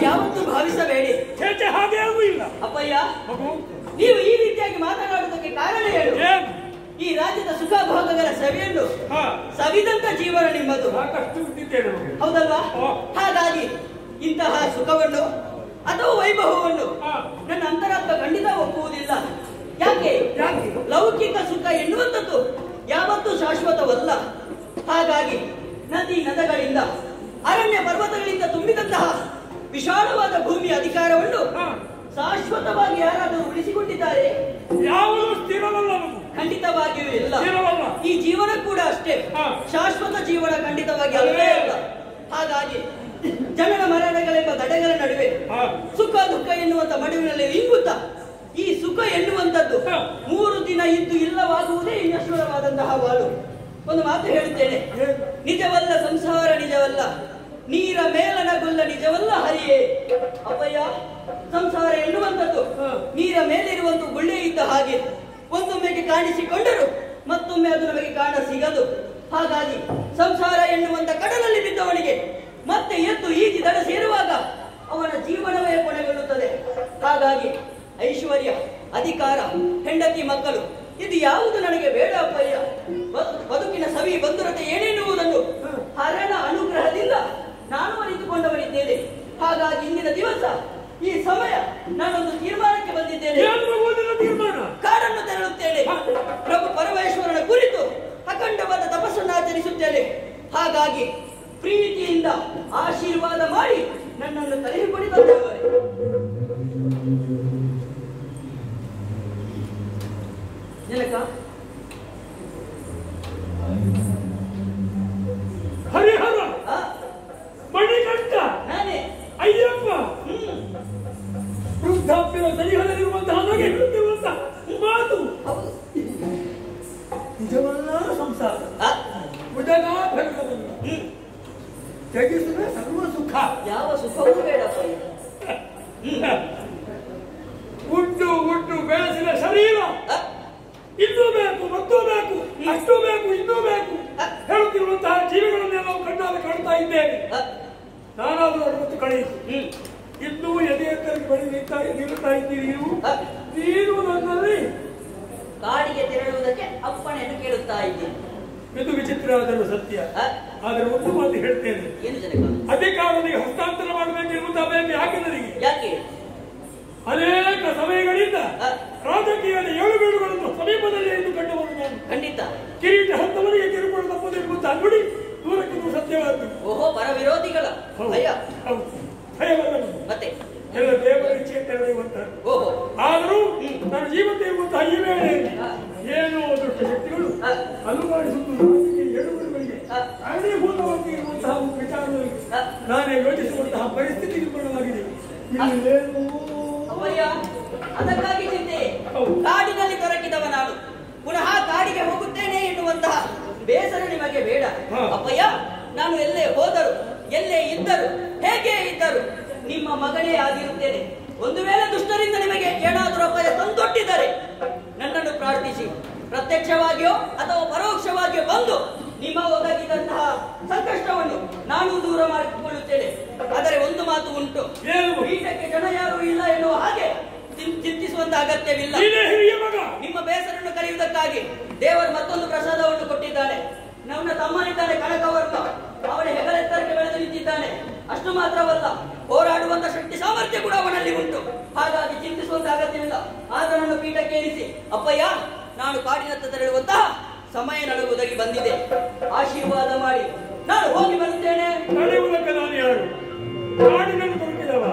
ಯಾವತ್ತೂ ಭಾವಿಸಬೇಡಿ. ಹಾಗೇನೂ ಇಲ್ಲ ಅಪ್ಪಯ್ಯ, ನೀವು ಈ ರೀತಿಯಾಗಿ ಮಾತನಾಡುವುದಕ್ಕೆ ಕಾರಣ ಏನು? ಈ ರಾಜ್ಯದ ಸುಖ ಭೋಗಗಳ ಸವಿಯನ್ನು ಸವಿದಂತ ಜೀವನ ನಿಮ್ಮದು, ಹೌದಲ್ವಾ? ಹಾಗಾಗಿ ಇಂತಹ ಸುಖವನ್ನು ಅಥವಾ ವೈಭವವನ್ನು ನನ್ನ ಅಂತರಾತ್ಮ ಖಂಡಿತ ಒಪ್ಪುವುದಿಲ್ಲ. ಯಾಕೆ? ಲೌಕಿಕ ಸುಖ ಎನ್ನುವಂಥದ್ದು ಯಾವತ್ತೂ ಶಾಶ್ವತವಲ್ಲ. ಹಾಗಾಗಿ ನದಿ ನದಗಳಿಂದ ಅರಣ್ಯ ಪರ್ವತಗಳಿಂದ ತುಂಬಿದಂತಹ ವಿಶಾಲವಾದ ಭೂಮಿಯ ಅಧಿಕಾರವನ್ನು ಶಾಶ್ವತವಾಗಿ ಯಾರಾದರೂ ಉಳಿಸಿಕೊಂಡಿದ್ದಾರೆ? ಯಾವುದು ಸ್ಥಿರವಲ್ಲ, ಖಂಡಿತವಾಗಿಯೂ ಇಲ್ಲ. ಈ ಜೀವನ ಕೂಡ ಅಷ್ಟೇ, ಶಾಶ್ವತ ಜೀವನ ಖಂಡಿತವಾಗಿ ಅಲ್ಲವೇ ಅಲ್ಲ. ಹಾಗಾಗಿ ಜನನ ಮರಣಗಳೆಂಬ ದಡಗಳ ನಡುವೆ ಸುಖ ದುಃಖ ಎನ್ನುವಂತ ಮಡುವಿನಲ್ಲಿ ಇಂಗುತ್ತಾ ಈ ಸುಖ ಎನ್ನುವಂಥದ್ದು 3 ದಿನ ಇದ್ದು ಇಲ್ಲವಾಗುವುದೇ ಇನ್ನಶ್ವರವಾದಂತಹ ವಾಳು. ಒಂದು ಮಾತು ಹೇಳುತ್ತೇನೆ, ನಿಜವಲ್ಲ ಸಂಸಾರ ನಿಜವಲ್ಲ, ನೀರ ಮೇಲನಗೊಲ್ಲ ನಿಜವಲ್ಲ ಹರಿಯೇ. ಅಪ್ಪಯ್ಯ, ಸಂಸಾರ ಎನ್ನುವಂಥದ್ದು ನೀರ ಮೇಲಿರುವಂತ ಗುಳ್ಳೆ ಇದ್ದ ಹಾಗೆ, ಒಂದೊಮ್ಮೆಗೆ ಕಾಣಿಸಿಕೊಂಡರು ಮತ್ತೊಮ್ಮೆ ಅದು ನಮಗೆ ಕಾಣ ಸಿಗದು. ಹಾಗಾಗಿ ಸಂಸಾರ ಎನ್ನುವಂತ ಕಡಲಲ್ಲಿ ಬಿದ್ದವನಿಗೆ ಮತ್ತೆ ಎದ್ದು ಈಜಿ ದಡ ಸೇರುವಾಗ ಅವನ ಜೀವನವೇ ಕೊನೆಗೊಳ್ಳುತ್ತದೆ. ಹಾಗಾಗಿ ಐಶ್ವರ್ಯ, ಅಧಿಕಾರ, ಹೆಂಡತಿ, ಮಕ್ಕಳು ಇದು ಯಾವುದು ನನಗೆ ಬೇಡ ಅಪ್ಪಯ್ಯ. ಬದುಕಿನ ಸವಿ ಬಂಧುರತೆ ಏನೆನ್ನುವುದನ್ನು ಹರನ ಅನುಗ್ರಹದಿಂದ ನಾನು ಅರಿತುಕೊಂಡವನಿದ್ದೇನೆ. ಹಾಗಾಗಿ ಇಂದಿನ ದಿವಸ ಈ ಸಮಯ ನಾನೊಂದು ತೀರ್ಮಾನಕ್ಕೆ ಬಂದಿದ್ದೇನೆ. ಕಾಡನ್ನು ತೆರಳುತ್ತೇನೆ, ಪ್ರಭು ಪರಮೇಶ್ವರನ ಕುರಿತು ಅಖಂಡವಾದ ತಪಸ್ಸನ್ನು ಆಚರಿಸುತ್ತೇನೆ. ಹಾಗಾಗಿ ಪ್ರೀತಿಯಿಂದ ಆಶೀರ್ವಾದ ಮಾಡಿ ನನ್ನನ್ನು ಕರೆಹಿಕೊಂಡಿದ್ದೇವೆ. ಜನಕ, ಹರಿಹರ, ಮಣಿಕಂಠ, ನಾನೇ ಅಯ್ಯಪ್ಪ, ವೃದ್ಧಾಪ್ಯದ ಸರಿಹದಲ್ಲಿರುವಂತಹ ನನಗೆ ಹೇಳುತ್ತಿರುವಂತಹ ಮಾತು ನಿಜವಲ್ಲ. ಸಂಸಾರ ತ್ಯಜಿಸಿದ ಸರ್ವ ಸುಖ, ಯಾವ ಸುಖವೂ ಬೇಡಪ್ಪ. ಉಂಟು ಉಂಟು ಬೆಳೆಸಿದ ಶರೀರ ಇನ್ನೂ ಬೇಕು, ಮತ್ತೂ ಬೇಕು, ಅಷ್ಟೂ ಬೇಕು, ಇನ್ನೂ ಬೇಕು ಹೇಳುತ್ತಿರುವಂತಹ ಜೀವಿಗಳನ್ನೇ ನಾವು ಕಣ್ಣಾದ ಕಾಣ್ತಾ ಇದ್ದೇವೆ. ನಾನಾದ್ರೂ ಅರವತ್ತು ಕಳೆಯಿತು, ಇನ್ನೂ ಎದೆ ಎತ್ತರಕ್ಕೆ ಬಳಿ ನಿಲ್ಲುತ್ತಾ ಇದ್ದೀರಿ. ನೀನು ನನ್ನಲ್ಲಿ ಕಾಡಿಗೆ ತೆರಳುವುದಕ್ಕೆ ಅಪ್ಪಣೆಯನ್ನು ಕೇಳುತ್ತಾ ಇದ್ದೀನಿ. ಇದು ವಿಚಿತ್ರ ಆದರೂ ಸತ್ಯ. ಆದರೆ ಒಂದು ಮಾತು ಹೇಳ್ತೇನೆ, ಏನು ಜನಕ? ಅಧಿಕಾರನಿಗೆ ಹಸ್ತಾಂತರ ಮಾಡಬೇಕು ಎಂಬುದಾಗಬೇಕು. ಯಾಕೆ ನನಗೆ ಯಾಕೆ? ಅನೇಕ ಸಮಯಗಳಿಂದ ರಾಜಕೀಯದ ಏಳುಬೀಳುಗಳನ್ನು ಸಮೀಪದಲ್ಲೇ ಇದ್ದು ಕಂಡುಬರು ನಾನು. ಖಂಡಿತ. ಕಿರೀಟ ಹತ್ತವರಿಗೆ ಕಿರುಕುಳ ತಪ್ಪದೆಂಬುತ್ತ ನುಡಿ ದೂರಕ್ಕೆ ಸತ್ಯವಾದ್ದು. ಓಹೋ, ಪರ ವಿರೋಧಿಗಳ ಭಯ. ಹೌದು, ಭಯವಲ್ಲ. ಮತ್ತೆ ಎಲ್ಲ ದೇವರ ಇಚ್ಛೆ ತೆರಳುವಂತ. ಓಹೋ, ಆದರೂ ನಾನು ಜೀವಂತ ಇರುವಂತಹ ಈ ವೇಳೆಯಲ್ಲಿ ಏನೋ ದೊಡ್ಡ ಶಕ್ತಿಗಳು ಅನುಮಾನಿಸುವುದು ಏಳುಬೀಳುಗಳಿಗೆ ಕಾರಣೀಭೂತವಾಗಿ ಇರುವಂತಹ ವಿಚಾರದಲ್ಲಿ ನಾನೇ ಯೋಚಿಸುವಂತಹ ಪರಿಸ್ಥಿತಿ ನಿರ್ಮಾಣವಾಗಿದೆ. ಇಲ್ಲೇನು ಅಪ್ಪಯ್ಯ, ಅದಕ್ಕಾಗಿ ಚಿಂತೆ. ಕಾಡಿನಲ್ಲಿ ದೊರಕಿದವ ನಾನು ಪುನಃ ಕಾಡಿಗೆ ಹೋಗುತ್ತೇನೆ ಎನ್ನುವಂತಹ ಬೇಸರ ನಿಮಗೆ ಬೇಡ ಅಪ್ಪಯ್ಯ. ನಾನು ಎಲ್ಲೇ ಹೋದರು, ಎಲ್ಲೇ ಇದ್ದರು, ಹೇಗೆ ಇದ್ದರು ನಿಮ್ಮ ಮಗನೇ ಆಗಿರುತ್ತೇನೆ. ಒಂದು ವೇಳೆ ದುಷ್ಟರಿಂದ ನಿಮಗೆ ಏನಾದರೂ ಅಪಾಯ ತಂದೊಡ್ಡಿದ್ದಾರೆ ನನ್ನನ್ನು ಪ್ರಾರ್ಥಿಸಿ ಪ್ರತ್ಯಕ್ಷವಾಗಿಯೋ ಅಥವಾ ಪರೋಕ್ಷವಾಗಿಯೋ ಬಂದು ನಿಮ್ಮ ಒದಗಿದಂತಹ ಸಂಕಷ್ಟವನ್ನು ನಾನು ದೂರ ಮಾಡಿಕೊಳ್ಳುತ್ತೇನೆ. ಆದರೆ ಒಂದು ಮಾತು ಉಂಟು, ಪೀಠಕ್ಕೆ ಜನ ಯಾರು ಇಲ್ಲ ಎನ್ನುವ ಹಾಗೆ ಚಿಂತಿಸುವಂತ ಅಗತ್ಯವಿಲ್ಲ. ನಿಮ್ಮ ಬೇಸರನ್ನು ಕರೆಯುವುದಕ್ಕಾಗಿ ದೇವರು ಮತ್ತೊಂದು ಪ್ರಸಾದವನ್ನು ಕೊಟ್ಟಿದ್ದಾನೆ. ನನ್ನ ತಮ್ಮನಿದ್ದಾನೆ ಕನಕವರ್ಮ, ಅವನ ಹೆಗಲೆತ್ತರಕ್ಕೆ ಬೆಳೆದು ನಿಂತಿದ್ದಾನೆ. ಅಷ್ಟು ಮಾತ್ರವಲ್ಲ, ಹೋರಾಡುವಂತ ಶಕ್ತಿ ಸಾಮರ್ಥ್ಯ ಕೂಡ ಅವನಲ್ಲಿ ಉಂಟು. ಹಾಗಾಗಿ ಚಿಂತಿಸುವಂತ ಅಗತ್ಯವಿಲ್ಲ. ಆಗ ನನ್ನ ಪೀಠಕ್ಕೆ ಏರಿಸಿ ಅಪ್ಪಯ್ಯ, ನಾನು ಕಾಡಿನತ್ತ ತೆರಳುವಂತಹ ಸಮಯ ನನಗೆ ಒದಗಿ ಬಂದಿದೆ. ಆಶೀರ್ವಾದ ಮಾಡಿ ನಾನು ಹೋಗಿ ಬರುತ್ತೇನೆ. ನಡೆಯುವುದಕ್ಕೆ ನಾನು ಯಾರು? ಕಾಡಿನಲ್ಲಿ ದೊರಕಿದವ